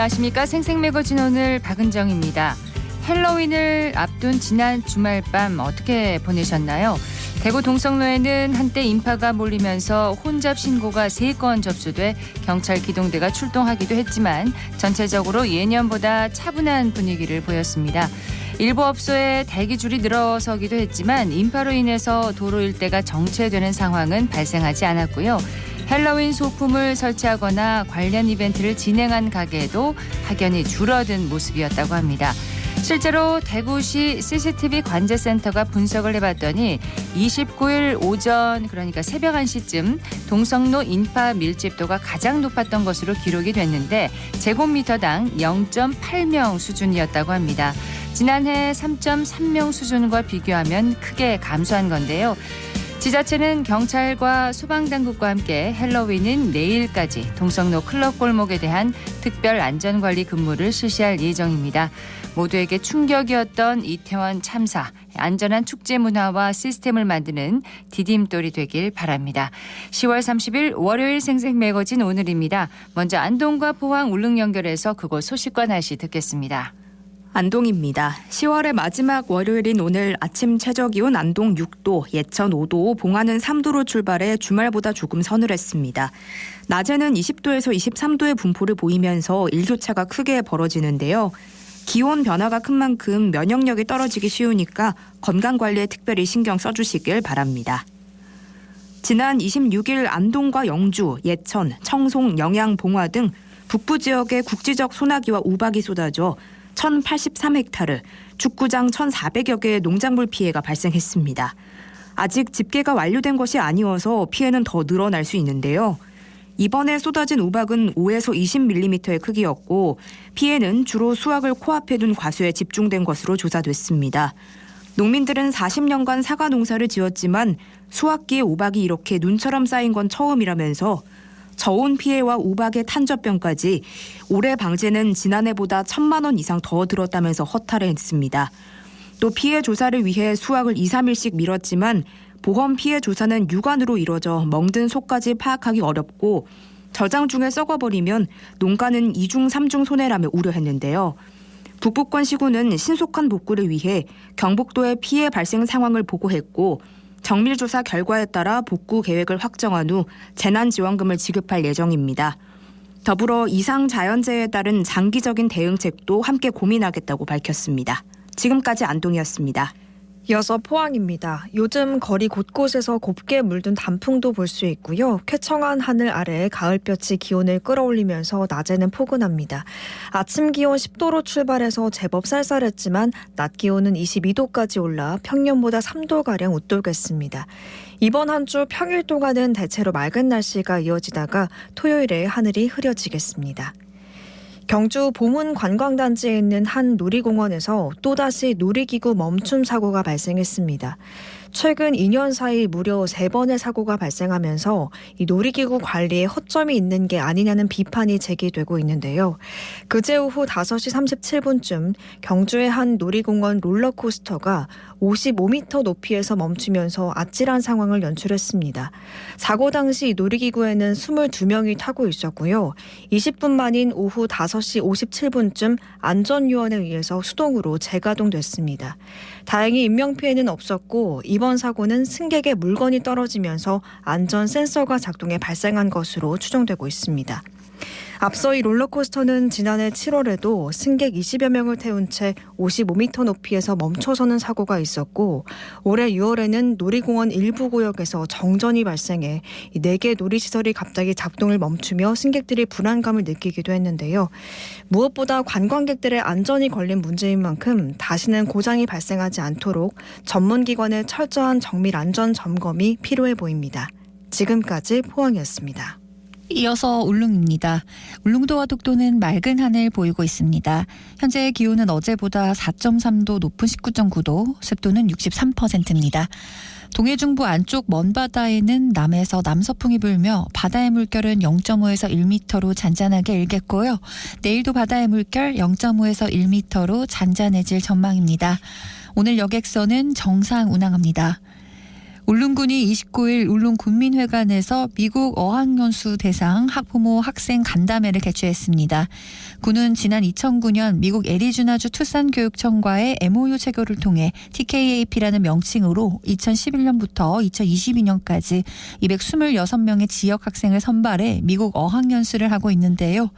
안녕하십니까. 생생매거진 오늘 박은정입니다. 헬로윈을 앞둔 지난 주말 밤 어떻게 보내셨나요? 대구 동성로에는 한때 인파가 몰리면서 혼잡 신고가 3건 접수돼 경찰 기동대가 출동하기도 했지만 전체적으로 예년보다 차분한 분위기를 보였습니다. 일부 업소에 대기줄이 늘어서기도 했지만 인파로 인해서 도로 일대가 정체되는 상황은 발생하지 않았고요. 헬로윈 소품을 설치하거나 관련 이벤트를 진행한 가게도 확연히 줄어든 모습이었다고 합니다. 실제로 대구시 CCTV 관제센터가 분석을 해봤더니 29일 오전 그러니까 새벽 1시쯤 동성로 인파 밀집도가 가장 높았던 것으로 기록이 됐는데 제곱미터당 0.8명 수준이었다고 합니다. 지난해 3.3명 수준과 비교하면 크게 감소한 건데요. 지자체는 경찰과 소방당국과 함께 헬로윈은 내일까지 동성로 클럽 골목에 대한 특별 안전관리 근무를 실시할 예정입니다. 모두에게 충격이었던 이태원 참사, 안전한 축제 문화와 시스템을 만드는 디딤돌이 되길 바랍니다. 10월 30일 월요일 생생매거진 오늘입니다. 먼저 안동과 포항 울릉 연결해서 그곳 소식과 날씨 듣겠습니다. 안동입니다. 10월의 마지막 월요일인 오늘 아침 최저기온 안동 6도, 예천 5도, 봉화는 3도로 출발해 주말보다 조금 서늘했습니다. 낮에는 20도에서 23도의 분포를 보이면서 일교차가 크게 벌어지는데요. 기온 변화가 큰 만큼 면역력이 떨어지기 쉬우니까 건강관리에 특별히 신경 써주시길 바랍니다. 지난 26일 안동과 영주, 예천, 청송, 영양, 봉화 등 북부 지역에 국지적 소나기와 우박이 쏟아져 1,083헥타르, 축구장 1,400여 개의 농작물 피해가 발생했습니다. 아직 집계가 완료된 것이 아니어서 피해는 더 늘어날 수 있는데요. 이번에 쏟아진 우박은 5에서 20mm의 크기였고 피해는 주로 수확을 코앞에 둔 과수에 집중된 것으로 조사됐습니다. 농민들은 40년간 사과 농사를 지었지만 수확기에 우박이 이렇게 눈처럼 쌓인 건 처음이라면서 저온 피해와 우박의 탄저병까지 올해 방제는 지난해보다 1,000만 원 이상 더 들었다면서 허탈해 했습니다. 또 피해 조사를 위해 수확을 2, 3일씩 미뤘지만 보험 피해 조사는 육안으로 이뤄져 멍든 속까지 파악하기 어렵고 저장 중에 썩어버리면 농가는 2중, 3중 손해라며 우려했는데요. 북부권 시군은 신속한 복구를 위해 경북도의 피해 발생 상황을 보고했고 정밀조사 결과에 따라 복구 계획을 확정한 후 재난지원금을 지급할 예정입니다. 더불어 이상 자연재해에 따른 장기적인 대응책도 함께 고민하겠다고 밝혔습니다. 지금까지 안동이었습니다. 이어서 포항입니다. 요즘 거리 곳곳에서 곱게 물든 단풍도 볼 수 있고요. 쾌청한 하늘 아래 가을볕이 기온을 끌어올리면서 낮에는 포근합니다. 아침 기온 10도로 출발해서 제법 쌀쌀했지만 낮 기온은 22도까지 올라 평년보다 3도가량 웃돌겠습니다. 이번 한 주 평일 동안은 대체로 맑은 날씨가 이어지다가 토요일에 하늘이 흐려지겠습니다. 경주 보문 관광단지에 있는 한 놀이공원에서 또다시 놀이기구 멈춤 사고가 발생했습니다. 최근 2년 사이 무려 3번의 사고가 발생하면서 이 놀이기구 관리에 허점이 있는 게 아니냐는 비판이 제기되고 있는데요. 그제 오후 5시 37분쯤 경주의 한 놀이공원 롤러코스터가 55m 높이에서 멈추면서 아찔한 상황을 연출했습니다. 사고 당시 놀이기구에는 22명이 타고 있었고요. 20분 만인 오후 5시 57분쯤 안전요원에 의해서 수동으로 재가동됐습니다. 다행히 인명피해는 없었고 이번 사고는 승객의 물건이 떨어지면서 안전 센서가 작동해 발생한 것으로 추정되고 있습니다. 앞서 이 롤러코스터는 지난해 7월에도 승객 20여 명을 태운 채 55m 높이에서 멈춰서는 사고가 있었고 올해 6월에는 놀이공원 일부 구역에서 정전이 발생해 4개 놀이시설이 갑자기 작동을 멈추며 승객들이 불안감을 느끼기도 했는데요. 무엇보다 관광객들의 안전이 걸린 문제인 만큼 다시는 고장이 발생하지 않도록 전문기관의 철저한 정밀 안전 점검이 필요해 보입니다. 지금까지 포항이었습니다. 이어서 울릉입니다. 울릉도와 독도는 맑은 하늘 보이고 있습니다. 현재 기온은 어제보다 4.3도 높은 19.9도, 습도는 63%입니다. 동해중부 안쪽 먼바다에는 남에서 남서풍이 불며 바다의 물결은 0.5에서 1m로 잔잔하게 일겠고요. 내일도 바다의 물결 0.5에서 1m로 잔잔해질 전망입니다. 오늘 여객선은 정상 운항합니다. 울릉군이 29일 울릉군민회관에서 미국 어학연수 대상 학부모 학생 간담회를 개최했습니다. 군은 지난 2009년 미국 애리조나주 투싼교육청과의 MOU 체결을 통해 TKAP라는 명칭으로 2011년부터 2022년까지 226명의 지역 학생을 선발해 미국 어학연수를 하고 있는데요.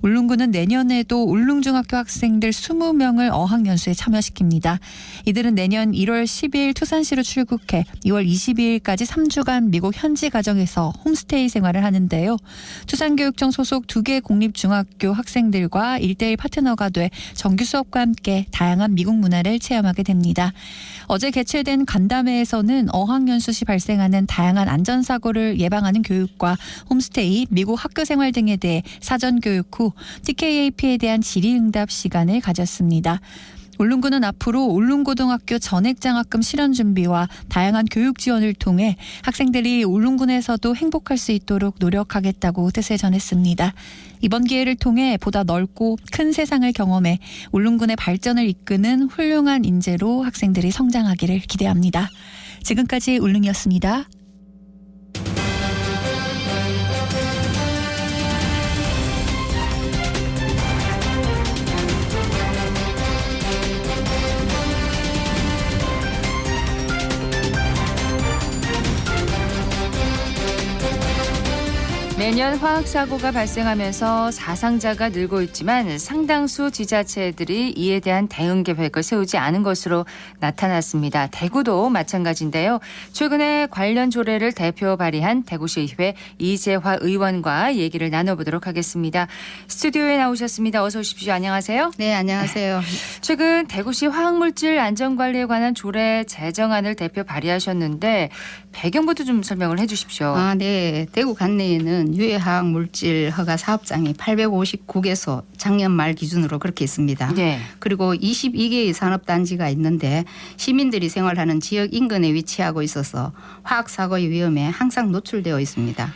울릉군은 내년에도 울릉중학교 학생들 20명을 어학연수에 참여시킵니다. 이들은 내년 1월 10일 투싼시로 출국해 2월 22일까지 3주간 미국 현지 가정에서 홈스테이 생활을 하는데요. 투싼교육청 소속 2개 공립중학교 학생들과 1대1 파트너가 돼 정규 수업과 함께 다양한 미국 문화를 체험하게 됩니다. 어제 개최된 간담회에서는 어학연수 시 발생하는 다양한 안전사고를 예방하는 교육과 홈스테이, 미국 학교생활 등에 대해 사전교육 후 TKAP에 대한 질의응답 시간을 가졌습니다. 울릉군은 앞으로 울릉고등학교 전액장학금 실현 준비와 다양한 교육 지원을 통해 학생들이 울릉군에서도 행복할 수 있도록 노력하겠다고 뜻을 전했습니다. 이번 기회를 통해 보다 넓고 큰 세상을 경험해 울릉군의 발전을 이끄는 훌륭한 인재로 학생들이 성장하기를 기대합니다. 지금까지 울릉이었습니다. 매년 화학사고가 발생하면서 사상자가 늘고 있지만 상당수 지자체들이 이에 대한 대응 계획을 세우지 않은 것으로 나타났습니다. 대구도 마찬가지인데요. 최근에 관련 조례를 대표 발의한 대구시의회 이재화 의원과 얘기를 나눠보도록 하겠습니다. 스튜디오에 나오셨습니다. 어서 오십시오. 안녕하세요. 네, 안녕하세요. 최근 대구시 화학물질 안전관리에 관한 조례 제정안을 대표 발의하셨는데 배경부터 좀 설명을 해 주십시오. 네. 대구 관내에는 유해화학 물질 허가 사업장이 859개소 작년 말 기준으로 그렇게 있습니다. 네. 그리고 22개의 산업단지가 있는데 시민들이 생활하는 지역 인근에 위치하고 있어서 화학사고의 위험에 항상 노출되어 있습니다.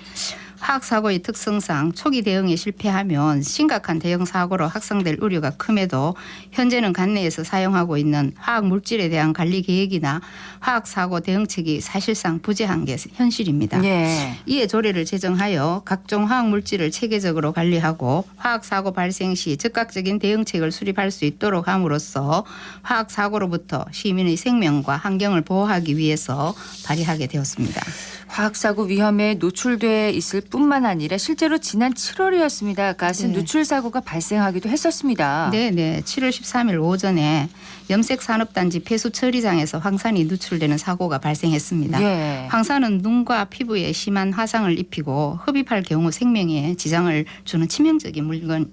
화학사고의 특성상 초기 대응에 실패하면 심각한 대형 사고로 확산될 우려가 큼에도 현재는 관내에서 사용하고 있는 화학물질에 대한 관리 계획이나 화학사고 대응책이 사실상 부재한 게 현실입니다. 네. 이에 조례를 제정하여 각종 화학물질을 체계적으로 관리하고 화학사고 발생 시 즉각적인 대응책을 수립할 수 있도록 함으로써 화학사고로부터 시민의 생명과 환경을 보호하기 위해서 발의하게 되었습니다. 화학사고 위험에 노출돼 있을 뿐만 아니라 실제로 지난 7월이었습니다. 가스 누출 사고가 발생하기도 했었습니다. 네네. 7월 13일 오전에 염색산업단지 폐수처리장에서 황산이 누출되는 사고가 발생했습니다. 예. 황산은 눈과 피부에 심한 화상을 입히고 흡입할 경우 생명에 지장을 주는 치명적인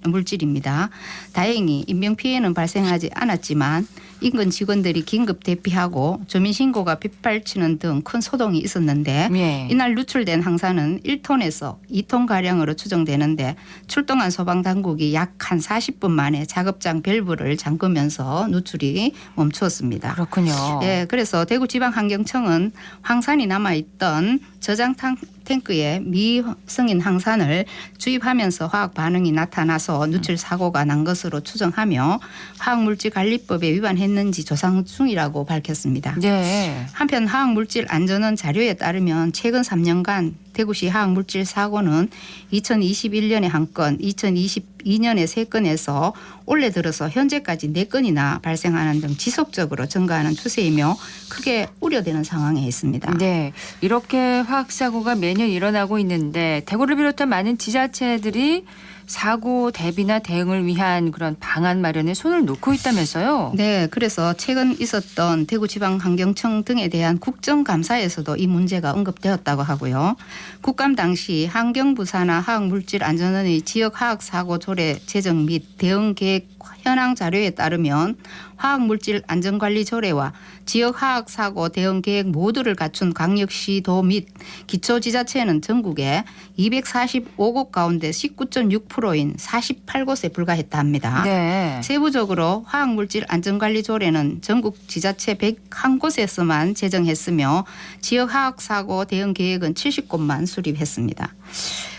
물질입니다. 다행히 인명피해는 발생하지 않았지만 인근 직원들이 긴급 대피하고 주민신고가 빗발치는 등 큰 소동이 있었는데 예. 이날 누출된 황산은 1톤에서 2톤가량으로 추정되는데 출동한 소방당국이 약 한 40분 만에 작업장 밸브를 잠그면서 누출이 멈추었습니다. 그렇군요. 네, 그래서 대구지방환경청은 황산이 남아있던 저장 탱크에 미성인 황산을 주입하면서 화학 반응이 나타나서 누출 사고가 난 것으로 추정하며 화학물질관리법에 위반했는지 조사 중이라고 밝혔습니다. 네. 한편 화학물질 안전원 자료에 따르면 최근 3년간 대구시 화학물질 사고는 2021년에 1건, 2022년에 3건에서 올해 들어서 현재까지 4건이나 발생하는 등 지속적으로 증가하는 추세이며 크게 우려되는 상황에 있습니다. 네. 이렇게 화학사고가 매년 일어나고 있는데 대구를 비롯한 많은 지자체들이 사고 대비나 대응을 위한 그런 방안 마련에 손을 놓고 있다면서요? 네. 그래서 최근 있었던 대구지방환경청 등에 대한 국정감사에서도 이 문제가 언급되었다고 하고요. 국감 당시 환경부사나 화학물질안전원의 지역화학사고 조례 제정 및 대응계획 현황 자료에 따르면 화학물질 안전관리 조례와 지역화학사고 대응계획 모두를 갖춘 광역시도 및 기초지자체는 전국에 245곳 가운데 19.6%인 48곳에 불과했다 합니다. 네. 세부적으로 화학물질 안전관리 조례는 전국 지자체 101곳에서만 제정했으며 지역화학사고 대응계획은 70곳만 수립했습니다.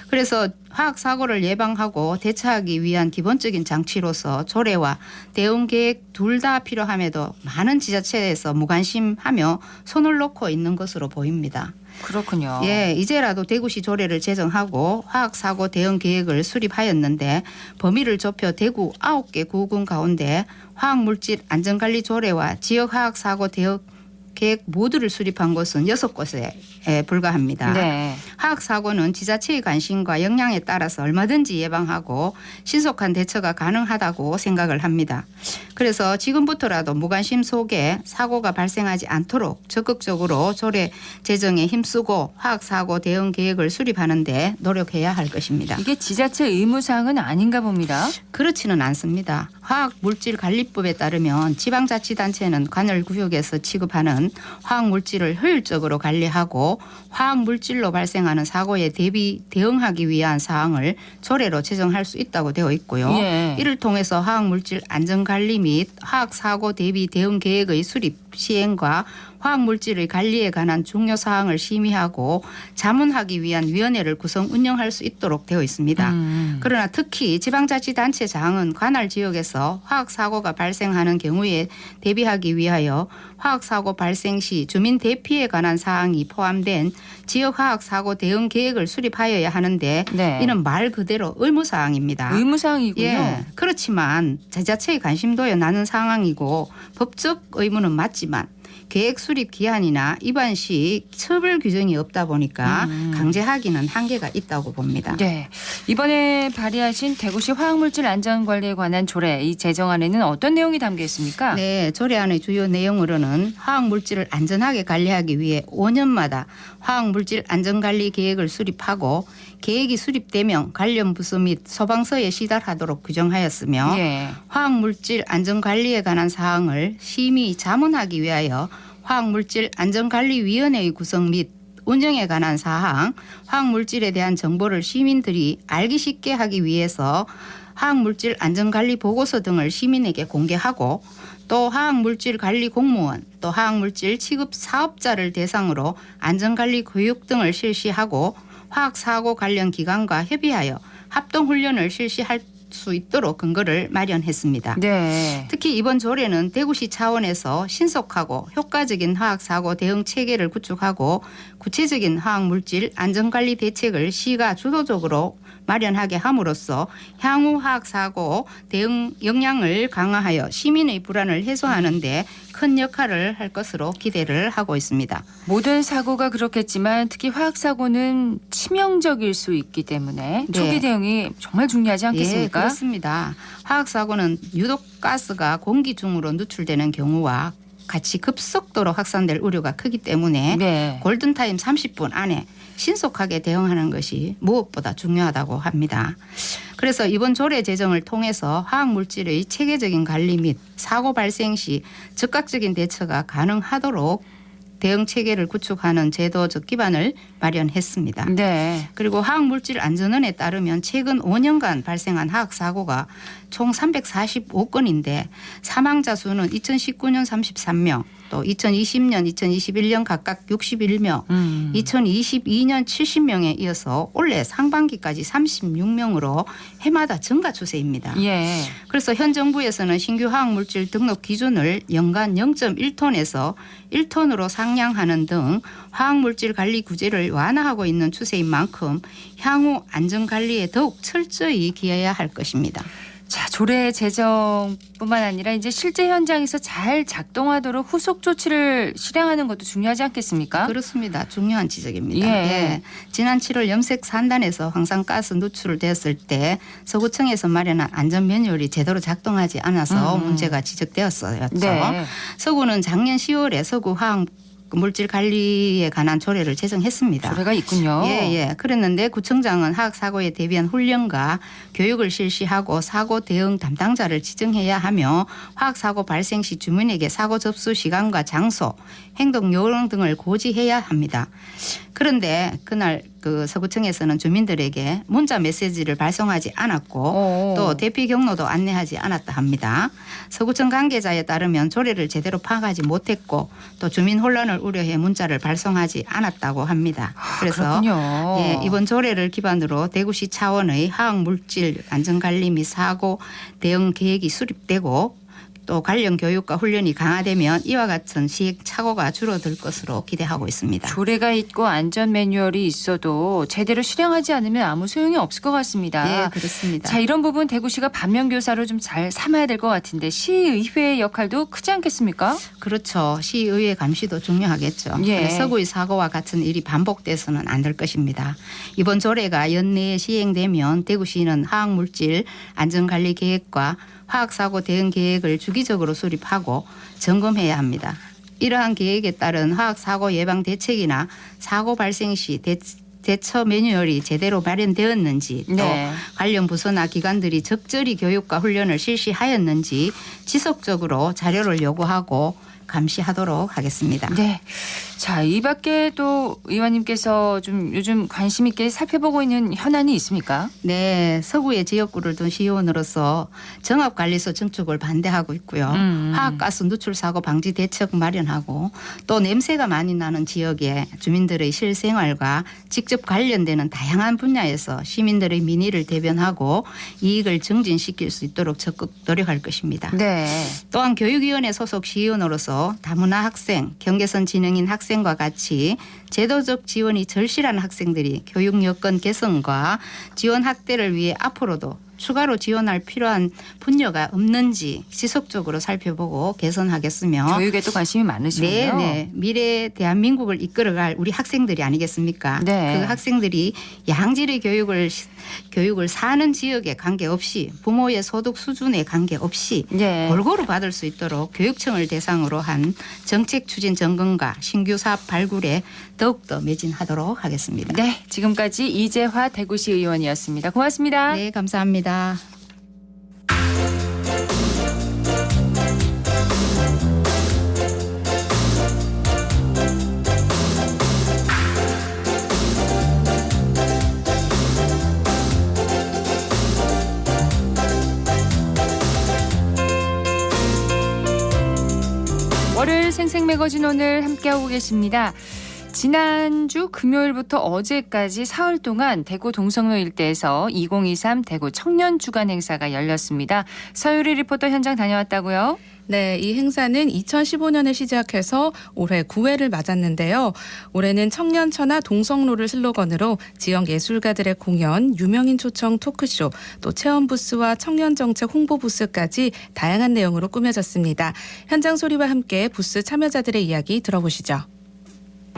그래서 화학 사고를 예방하고 대처하기 위한 기본적인 장치로서 조례와 대응 계획 둘 다 필요함에도 많은 지자체에서 무관심하며 손을 놓고 있는 것으로 보입니다. 그렇군요. 예, 이제라도 대구시 조례를 제정하고 화학사고 대응 계획을 수립하였는데 범위를 좁혀 대구 9개 구군 가운데 화학물질 안전관리 조례와 지역 화학사고 대응 계획 모두를 수립한 곳은 6곳에 불과합니다. 네. 화학사고는 지자체의 관심과 역량에 따라서 얼마든지 예방하고 신속한 대처가 가능하다고 생각을 합니다. 그래서 지금부터라도 무관심 속에 사고가 발생하지 않도록 적극적으로 조례 제정에 힘쓰고 화학사고 대응 계획을 수립하는 데 노력해야 할 것입니다. 이게 지자체 의무사항은 아닌가 봅니다. 그렇지는 않습니다. 화학물질관리법에 따르면 지방자치단체는 관할구역에서 취급하는 화학물질을 효율적으로 관리하고 화학물질로 발생하는 사고에 대응하기 위한 사항을 조례로 제정할 수 있다고 되어 있고요. 예. 이를 통해서 화학물질 안전관리 및 화학사고 대비 대응 계획의 수립, 시행과 화학물질의 관리에 관한 중요 사항을 심의하고 자문하기 위한 위원회를 구성 운영할 수 있도록 되어 있습니다. 그러나 특히 지방자치단체장은 관할 지역에서 화학사고가 발생하는 경우에 대비하기 위하여 화학사고 발생 시 주민 대피에 관한 사항이 포함된 지역 화학사고 대응 계획을 수립하여야 하는데 네. 이는 말 그대로 의무사항입니다. 의무사항이군요. 예, 그렇지만 지자체의 관심도에 나는 상황이고 법적 의무는 맞지만 계획 수립 기한이나 위반 시 처벌 규정이 없다 보니까 강제하기는 한계가 있다고 봅니다. 네. 이번에 발의하신 대구시 화학물질 안전관리에 관한 조례, 이 제정안에는 어떤 내용이 담겨 있습니까? 네, 조례안의 주요 내용으로는 화학물질을 안전하게 관리하기 위해 5년마다 화학물질 안전관리 계획을 수립하고 계획이 수립되면 관련 부서 및 소방서에 시달하도록 규정하였으며 예. 화학물질 안전관리에 관한 사항을 심의 자문하기 위하여 화학물질 안전관리위원회의 구성 및 운영에 관한 사항, 화학물질에 대한 정보를 시민들이 알기 쉽게 하기 위해서 화학물질 안전관리 보고서 등을 시민에게 공개하고 또 화학물질 관리 공무원, 또 화학물질 취급 사업자를 대상으로 안전관리 교육 등을 실시하고 화학사고 관련 기관과 협의하여 합동훈련을 실시할 수 있도록 근거를 마련했습니다. 네. 특히 이번 조례는 대구시 차원에서 신속하고 효과적인 화학사고 대응 체계를 구축하고 구체적인 화학물질 안전관리 대책을 시가 주도적으로 마련하게 함으로써 향후 화학사고 대응 역량을 강화하여 시민의 불안을 해소하는 데 큰 역할을 할 것으로 기대를 하고 있습니다. 모든 사고가 그렇겠지만 특히 화학사고는 치명적일 수 있기 때문에 네. 초기 대응이 정말 중요하지 예, 않겠습니까? 그렇습니다. 화학사고는 유독 가스가 공기 중으로 누출되는 경우와 같이 급속도로 확산될 우려가 크기 때문에 네. 골든타임 30분 안에 신속하게 대응하는 것이 무엇보다 중요하다고 합니다. 그래서 이번 조례 제정을 통해서 화학물질의 체계적인 관리 및 사고 발생 시 즉각적인 대처가 가능하도록 대응 체계를 구축하는 제도적 기반을 마련했습니다. 네. 그리고 화학물질 안전원에 따르면 최근 5년간 발생한 화학사고가 총 345건인데 사망자 수는 2019년 33명, 또 2020년, 2021년 각각 61명, 2022년 70명에 이어서 올해 상반기까지 36명으로 해마다 증가 추세입니다. 예. 그래서 현 정부에서는 신규 화학물질 등록 기준을 연간 0.1톤에서 1톤으로 상향하는 등 화학물질 관리 구제를 완화하고 있는 추세인 만큼 향후 안전관리에 더욱 철저히 기여해야 할 것입니다. 자, 조례 제정뿐만 아니라 이제 실제 현장에서 잘 작동하도록 후속 조치를 실행하는 것도 중요하지 않겠습니까? 그렇습니다. 중요한 지적입니다. 예. 예. 지난 7월 염색 산단에서 황산가스 누출됐을 때 서구청에서 마련한 안전 매뉴얼이 제대로 작동하지 않아서 문제가 지적되었어요. 네. 서구는 작년 10월에 서구 화학 물질 관리에 관한 조례를 제정했습니다. 조례가 있군요. 예. 그랬는데 구청장은 화학사고에 대비한 훈련과 교육을 실시하고 사고 대응 담당자를 지정해야 하며 화학사고 발생 시 주민에게 사고 접수 시간과 장소, 행동 요령 등을 고지해야 합니다. 그런데 그날 그 서구청에서는 주민들에게 문자 메시지를 발송하지 않았고 또 대피 경로도 안내하지 않았다 합니다. 서구청 관계자에 따르면 조례를 제대로 파악하지 못했고 또 주민 혼란을 우려해 문자를 발송하지 않았다고 합니다. 그래서 예, 이번 조례를 기반으로 대구시 차원의 화학물질 안전관리 및 사고 대응 계획이 수립되고 또 관련 교육과 훈련이 강화되면 이와 같은 시행착오가 줄어들 것으로 기대하고 있습니다. 조례가 있고 안전 매뉴얼이 있어도 제대로 실행하지 않으면 아무 소용이 없을 것 같습니다. 네, 그렇습니다. 자, 이런 부분 대구시가 반면교사로 좀 잘 삼아야 될 것 같은데 시의회의 역할도 크지 않겠습니까? 그렇죠. 시의회 감시도 중요하겠죠. 예. 서구의 사고와 같은 일이 반복돼서는 안 될 것입니다. 이번 조례가 연내에 시행되면 대구시는 화학물질 안전관리 계획과 화학사고 대응 계획을 주기적으로 수립하고 점검해야 합니다. 이러한 계획에 따른 화학사고 예방 대책이나 사고 발생 시 대처 매뉴얼이 제대로 마련되었는지 또 네. 관련 부서나 기관들이 적절히 교육과 훈련을 실시하였는지 지속적으로 자료를 요구하고 감시하도록 하겠습니다. 네. 자, 이 밖에 또 의원님께서 좀 요즘 관심 있게 살펴보고 있는 현안이 있습니까? 네, 서구의 지역구를 둔 시의원으로서 정합관리소 증축을 반대하고 있고요. 화학가스 누출 사고 방지 대책 마련하고 또 냄새가 많이 나는 지역에 주민들의 실생활과 직접 관련되는 다양한 분야에서 시민들의 민의를 대변하고 이익을 증진시킬 수 있도록 적극 노력할 것입니다. 네. 또한 교육위원회 소속 시의원으로서 다문화 학생, 경계선 지능인 학생과 같이 제도적 지원이 절실한 학생들이 교육 여건 개선과 지원 확대를 위해 앞으로도 추가로 지원할 필요한 분야가 없는지 지속적으로 살펴보고 개선하겠으며 교육에 또 관심이 많으시군요. 네, 네. 미래 대한민국을 이끌어갈 우리 학생들이 아니겠습니까? 네. 그 학생들이 양질의 교육을 사는 지역에 관계없이 부모의 소득 수준에 관계없이 네. 골고루 받을 수 있도록 교육청을 대상으로 한 정책 추진 점검과 신규 사업 발굴에 더욱더 매진하도록 하겠습니다. 네. 지금까지 이재화 대구시 의원이었습니다. 고맙습니다. 네, 감사합니다. 월요일 생생매거진 오늘 함께하고 계십니다. 지난주 금요일부터 어제까지 사흘 동안 대구 동성로 일대에서 2023 대구 청년 주간 행사가 열렸습니다. 서유리 리포터 현장 다녀왔다고요? 네, 이 행사는 2015년에 시작해서 올해 9회를 맞았는데요. 올해는 청년천하 동성로를 슬로건으로 지역 예술가들의 공연, 유명인 초청 토크쇼, 또 체험 부스와 청년정책 홍보 부스까지 다양한 내용으로 꾸며졌습니다. 현장 소리와 함께 부스 참여자들의 이야기 들어보시죠.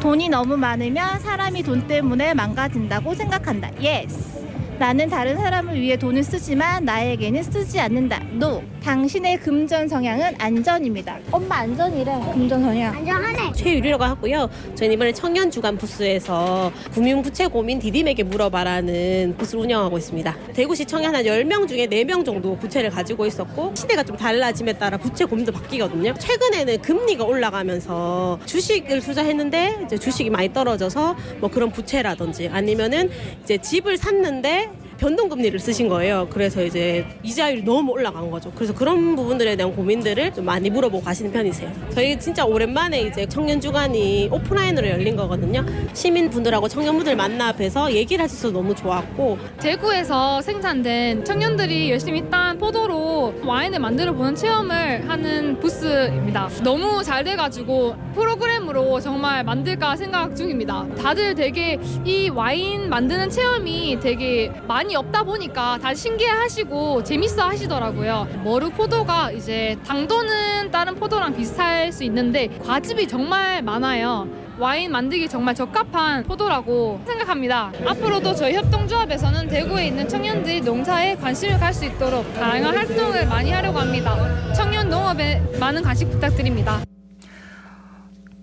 돈이 너무 많으면 사람이 돈 때문에 망가진다고 생각한다. Yes. 나는 다른 사람을 위해 돈을 쓰지만 나에게는 쓰지 않는다. No. 당신의 금전 성향은 안전입니다. 엄마 안전이래. 금전 성향. 안전하네. 최유리라고 하고요. 저희는 이번에 청년 주간 부스에서 금융부채 고민 디딤에게 물어봐라는 부스를 운영하고 있습니다. 대구시 청년 한 10명 중에 4명 정도 부채를 가지고 있었고 시대가 좀 달라짐에 따라 부채 고민도 바뀌거든요. 최근에는 금리가 올라가면서 주식을 투자했는데 이제 주식이 많이 떨어져서 뭐 그런 부채라든지 아니면은 이제 집을 샀는데 변동금리를 쓰신 거예요. 그래서 이제 이자율이 너무 올라간 거죠. 그래서 그런 부분들에 대한 고민들을 좀 많이 물어보고 가시는 편이세요. 저희 진짜 오랜만에 이제 청년 주간이 오프라인으로 열린 거거든요. 시민분들하고 청년분들 만나 뵈서 얘기를 할 수 있어서 너무 좋았고 대구에서 생산된 청년들이 열심히 딴 포도로 와인을 만들어보는 체험을 하는 부스입니다. 너무 잘 돼가지고 프로그램으로 정말 만들까 생각 중입니다. 다들 되게 이 와인 만드는 체험이 되게 많이 없다 보니까 다 신기해하시고 재밌어 하시더라고요. 머루 포도가 이제 당도는 다른 포도랑 비슷할 수 있는데 과즙이 정말 많아요. 와인 만들기 정말 적합한 포도라고 생각합니다. 앞으로도 저희 협동조합에서는 대구에 있는 청년들이 농사에 관심을 갈 수 있도록 다양한 활동을 많이 하려고 합니다. 청년 농업에 많은 관심 부탁드립니다.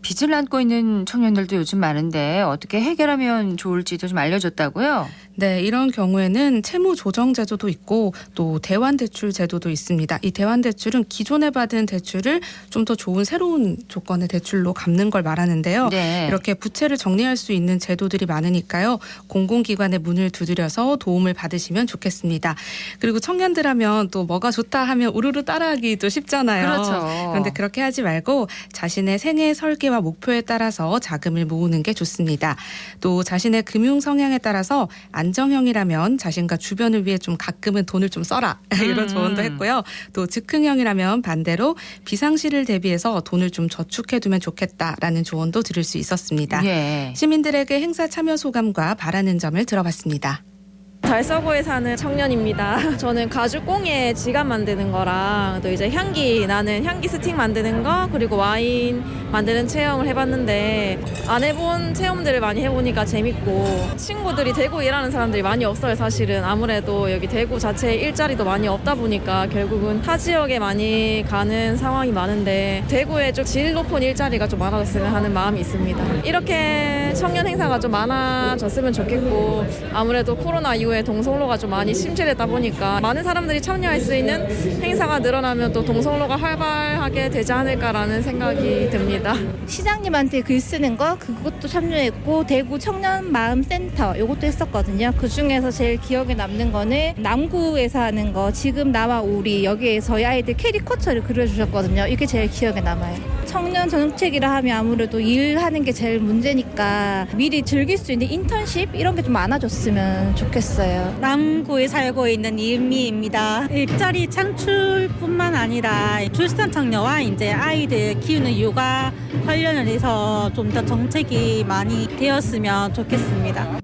빚을 안고 있는 청년들도 요즘 많은데 어떻게 해결하면 좋을지도 좀 알려줬다고요? 네, 이런 경우에는 채무 조정 제도도 있고 또 대환 대출 제도도 있습니다. 이 대환 대출은 기존에 받은 대출을 좀 더 좋은 새로운 조건의 대출로 갚는 걸 말하는데요. 네. 이렇게 부채를 정리할 수 있는 제도들이 많으니까요. 공공기관의 문을 두드려서 도움을 받으시면 좋겠습니다. 그리고 청년들 하면 또 뭐가 좋다 하면 우르르 따라하기도 쉽잖아요. 그렇죠. 그런데 그렇게 하지 말고 자신의 생애 설계와 목표에 따라서 자금을 모으는 게 좋습니다. 또 자신의 금융 성향에 따라서 안정형이라면 자신과 주변을 위해 좀 가끔은 돈을 좀 써라 이런 조언도 했고요. 또 즉흥형이라면 반대로 비상시를 대비해서 돈을 좀 저축해두면 좋겠다라는 조언도 들을 수 있었습니다. 예. 시민들에게 행사 참여 소감과 바라는 점을 들어봤습니다. 달서구에 사는 청년입니다. 저는 가죽공예 지갑 만드는 거랑 또 이제 향기 나는 향기 스틱 만드는 거 그리고 와인 만드는 체험을 해봤는데 안 해본 체험들을 많이 해보니까 재밌고 친구들이 대구 일하는 사람들이 많이 없어요. 사실은 아무래도 여기 대구 자체에 일자리도 많이 없다 보니까 결국은 타 지역에 많이 가는 상황이 많은데 대구에 좀 질 높은 일자리가 좀 많아졌으면 하는 마음이 있습니다. 이렇게 청년 행사가 좀 많아졌으면 좋겠고 아무래도 코로나 이후에 동성로가 좀 많이 침체됐다 보니까 많은 사람들이 참여할 수 있는 행사가 늘어나면 또 동성로가 활발하게 되지 않을까라는 생각이 듭니다. 시장님한테 글 쓰는 거 그것도 참여했고 대구 청년 마음 센터 이것도 했었거든요. 그중에서 제일 기억에 남는 거는 남구에서 하는 거 지금 나와 우리 여기에 저희 아이들 캐리커처를 그려주셨거든요. 이게 제일 기억에 남아요. 청년 정책이라 하면 아무래도 일하는 게 제일 문제니까 미리 즐길 수 있는 인턴십 이런 게 좀 많아졌으면 좋겠어요. 남구에 살고 있는 이은미입니다. 일자리 창출뿐만 아니라 출산 장려와 이제 아이들 키우는 육아 관련을 해서 좀 더 정책이 많이 되었으면 좋겠습니다.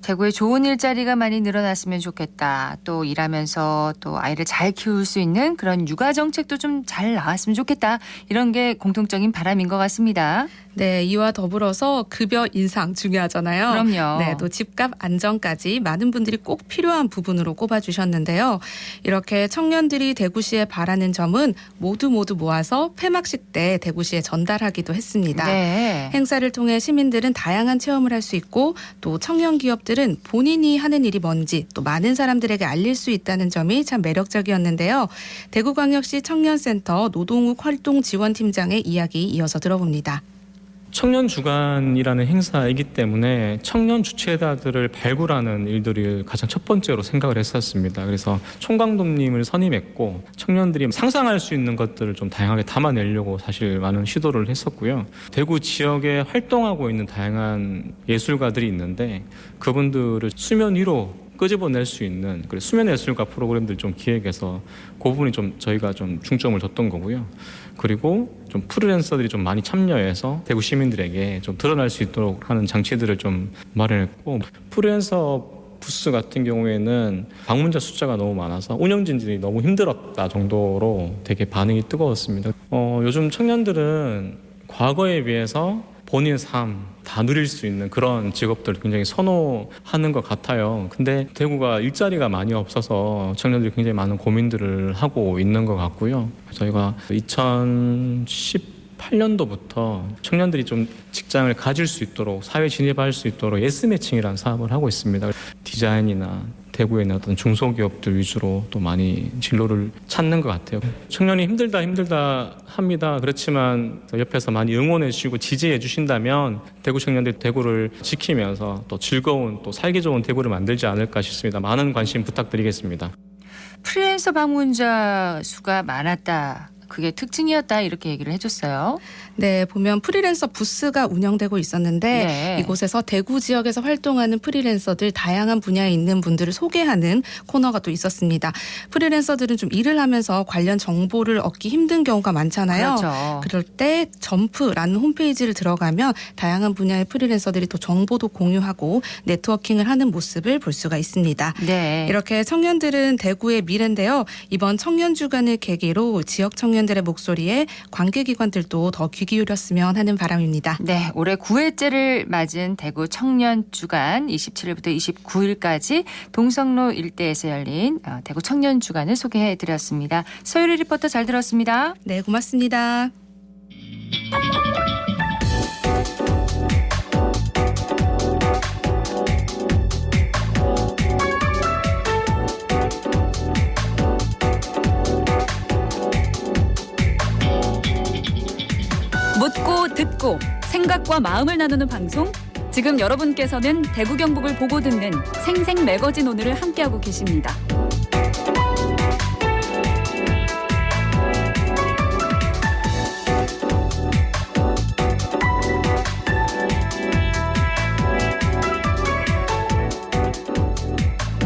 대구에 좋은 일자리가 많이 늘어났으면 좋겠다. 또 일하면서 또 아이를 잘 키울 수 있는 그런 육아 정책도 좀 잘 나왔으면 좋겠다. 이런 게 공통적인 바람인 것 같습니다. 네, 이와 더불어서 급여 인상 중요하잖아요. 그럼요. 네, 또 집값 안정까지 많은 분들이 꼭 필요한 부분으로 꼽아주셨는데요. 이렇게 청년들이 대구시에 바라는 점은 모두 모아서 폐막식 때 대구시에 전달하기도 했습니다. 네. 행사를 통해 시민들은 다양한 체험을 할 수 있고 또 청년 기업들은 본인이 하는 일이 뭔지 또 많은 사람들에게 알릴 수 있다는 점이 참 매력적이었는데요. 대구광역시 청년센터 노동욱 활동지원팀장의 이야기 이어서 들어봅니다. 청년 주간이라는 행사이기 때문에 청년 주체자들을 발굴하는 일들을 가장 첫 번째로 생각을 했었습니다. 그래서 총감독님을 선임했고 청년들이 상상할 수 있는 것들을 좀 다양하게 담아내려고 사실 많은 시도를 했었고요. 대구 지역에 활동하고 있는 다양한 예술가들이 있는데 그분들을 수면 위로 끄집어낼 수 있는 수면 예술가 프로그램들 좀 기획해서 그 부분이 좀 저희가 좀 중점을 뒀던 거고요. 그리고 좀 프리랜서들이 좀 많이 참여해서 대구 시민들에게 좀 드러날 수 있도록 하는 장치들을 좀 마련했고 프리랜서 부스 같은 경우에는 방문자 숫자가 너무 많아서 운영진들이 너무 힘들었다 정도로 되게 반응이 뜨거웠습니다. 요즘 청년들은 과거에 비해서 본인의 삶 다 누릴 수 있는 그런 직업들을 굉장히 선호하는 것 같아요. 근데 대구가 일자리가 많이 없어서 청년들이 굉장히 많은 고민들을 하고 있는 것 같고요. 저희가 2018년도부터 청년들이 좀 직장을 가질 수 있도록 사회 진입할 수 있도록 예스 매칭이라는 사업을 하고 있습니다. 디자인이나 대구에 있는 어떤 중소기업들 위주로 또 많이 진로를 찾는 것 같아요. 청년이 힘들다 합니다. 그렇지만 옆에서 많이 응원해 주시고 지지해 주신다면 대구 청년들이 대구를 지키면서 또 즐거운 또 살기 좋은 대구를 만들지 않을까 싶습니다. 많은 관심 부탁드리겠습니다. 프리랜서 방문자 수가 많았다. 그게 특징이었다 이렇게 얘기를 해줬어요. 네, 보면 프리랜서 부스가 운영되고 있었는데 네. 이곳에서 대구 지역에서 활동하는 프리랜서들 다양한 분야에 있는 분들을 소개하는 코너가 또 있었습니다. 프리랜서들은 좀 일을 하면서 관련 정보를 얻기 힘든 경우가 많잖아요. 그렇죠. 그럴 때 점프라는 홈페이지를 들어가면 다양한 분야의 프리랜서들이 또 정보도 공유하고 네트워킹을 하는 모습을 볼 수가 있습니다. 네. 이렇게 청년들은 대구의 미래인데요. 이번 청년주간을 계기로 지역 청년들의 목소리에 관계기관들도 더 귀 기울였으면 하는 바람입니다. 네, 올해 9회째를 맞은 대구 청년주간 27일부터 29일까지 동성로 일대에서 열린 대구 청년주간을 소개해드렸습니다. 서유리 리포터 잘 들었습니다. 네, 고맙습니다. 묻고 듣고 생각과 마음을 나누는 방송. 지금 여러분께서는 대구 경북을 보고 듣는 생생 매거진 오늘을 함께하고 계십니다.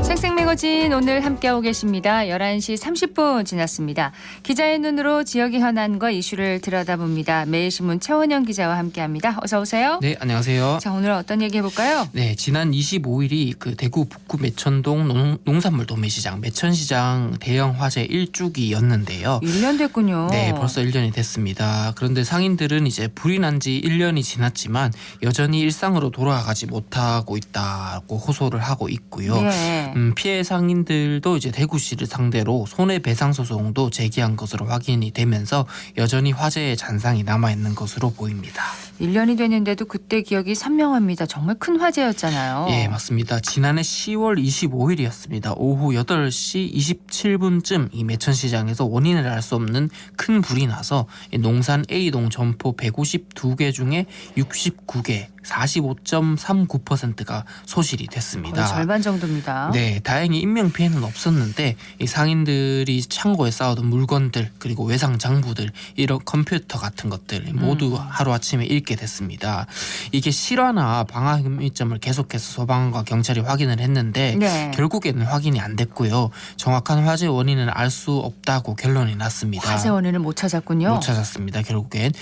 생생매거진 오늘 함께하고 계십니다. 11시 30분 지났습니다. 기자의 눈으로 지역의 현안과 이슈를 들여다봅니다. 매일신문 최원영 기자와 함께합니다. 어서 오세요. 네, 안녕하세요. 자, 오늘 어떤 얘기 해볼까요? 네, 지난 25일이 그 대구 북구 매천동 농산물 도매시장 매천시장 대형 화재 1주기였는데요. 1년 됐군요. 네, 벌써 1년이 됐습니다. 그런데 상인들은 이제 불이 난 지 1년이 지났지만 여전히 일상으로 돌아가지 못하고 있다고 호소를 하고 있고요. 네. 피해 상인들도 이제 대구시를 상대로 손해배상 소송도 제기한 것으로 확인이 되면서 여전히 화재의 잔상이 남아있는 것으로 보입니다. 1년이 됐는데도 그때 기억이 선명합니다. 정말 큰 화재였잖아요. 예, 맞습니다. 지난해 10월 25일이었습니다. 오후 8시 27분쯤 이 매천시장에서 원인을 알 수 없는 큰 불이 나서 농산 A동 점포 152개 중에 69개 45.39%가 소실이 됐습니다. 거의 절반 정도입니다. 네, 다행히 인명피해는 없었는데 이 상인들이 창고에 쌓아둔 물건들 그리고 외상 장부들 이런 컴퓨터 같은 것들 모두 하루아침에 잃게 됐습니다. 이게 실화나 방화 혐의점을 계속해서 소방과 경찰이 확인을 했는데 네. 결국에는 확인이 안 됐고요. 정확한 화재 원인은 알 수 없다고 결론이 났습니다. 화재 원인을 못 찾았군요. 못 찾았습니다. 결국엔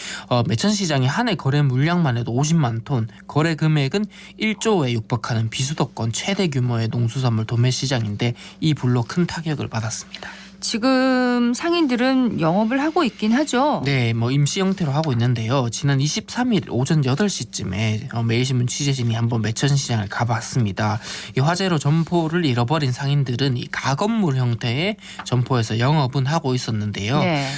매천시장이 한 해 거래 물량만 해도 50만 톤, 거래 금액은 1조에 육박하는 비수도권 최대 규모의 농수산물 도매시장인데 이 불로 큰 타격을 받았습니다. 지금 상인들은 영업을 하고 있긴 하죠. 네, 임시 형태로 하고 있는데요. 지난 23일 오전 8시쯤에 매일신문 취재진이 한번 매천시장을 가봤습니다. 이 화재로 점포를 잃어버린 상인들은 이 가건물 형태의 점포에서 영업은 하고 있었는데요. 네.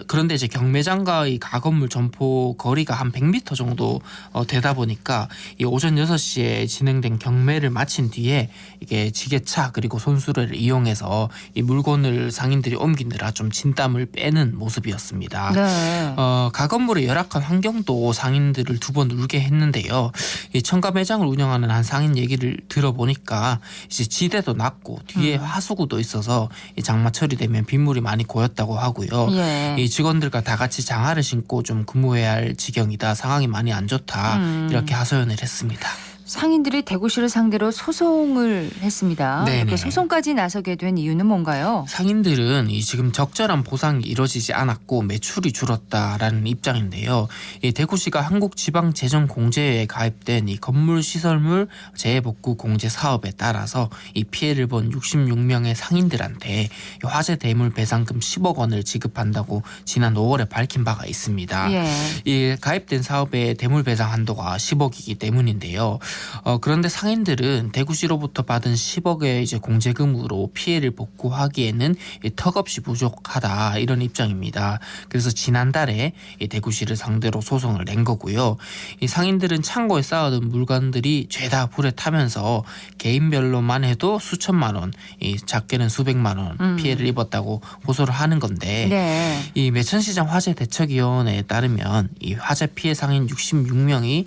그런데 이제 경매장과 이 가건물 점포 거리가 한 100m 정도 되다 보니까 이 오전 6시에 진행된 경매를 마친 뒤에 이게 지게차 그리고 손수레를 이용해서 이 물건을 상인들이 옮기느라 좀 진땀을 빼는 모습이었습니다. 네. 가건물의 열악한 환경도 상인들을 두 번 울게 했는데요. 이 청가 매장을 운영하는 한 상인 얘기를 들어보니까 이제 지대도 낮고 뒤에 하수구도 있어서 이 장마철이 되면 빗물이 많이 고였다고 하고요. 예. 이 직원들과 다 같이 장화를 신고 좀 근무해야 할 지경이다. 상황이 많이 안 좋다. 이렇게 하소연을 했습니다. 상인들이 대구시를 상대로 소송을 했습니다. 네네. 이렇게 소송까지 나서게 된 이유는 뭔가요? 상인들은 지금 적절한 보상이 이루어지지 않았고 매출이 줄었다라는 입장인데요. 이 대구시가 한국지방재정공제에 가입된 이 건물시설물 재해복구 공제 사업에 따라서 이 피해를 본 66명의 상인들한테 화재 대물 배상금 10억 원을 지급한다고 지난 5월에 밝힌 바가 있습니다. 예. 이 가입된 사업의 대물 배상 한도가 10억이기 때문인데요. 그런데 상인들은 대구시로부터 받은 10억의 이제 공제금으로 피해를 복구하기에는 턱없이 부족하다 이런 입장입니다. 그래서 지난달에 이 대구시를 상대로 소송을 낸 거고요. 이 상인들은 창고에 쌓아둔 물건들이 죄다 불에 타면서 개인별로만 해도 수천만 원, 이 작게는 수백만 원 피해를 입었다고 호소를 하는 건데 네. 이 매천시장 화재대책위원회에 따르면 이 화재 피해 상인 66명이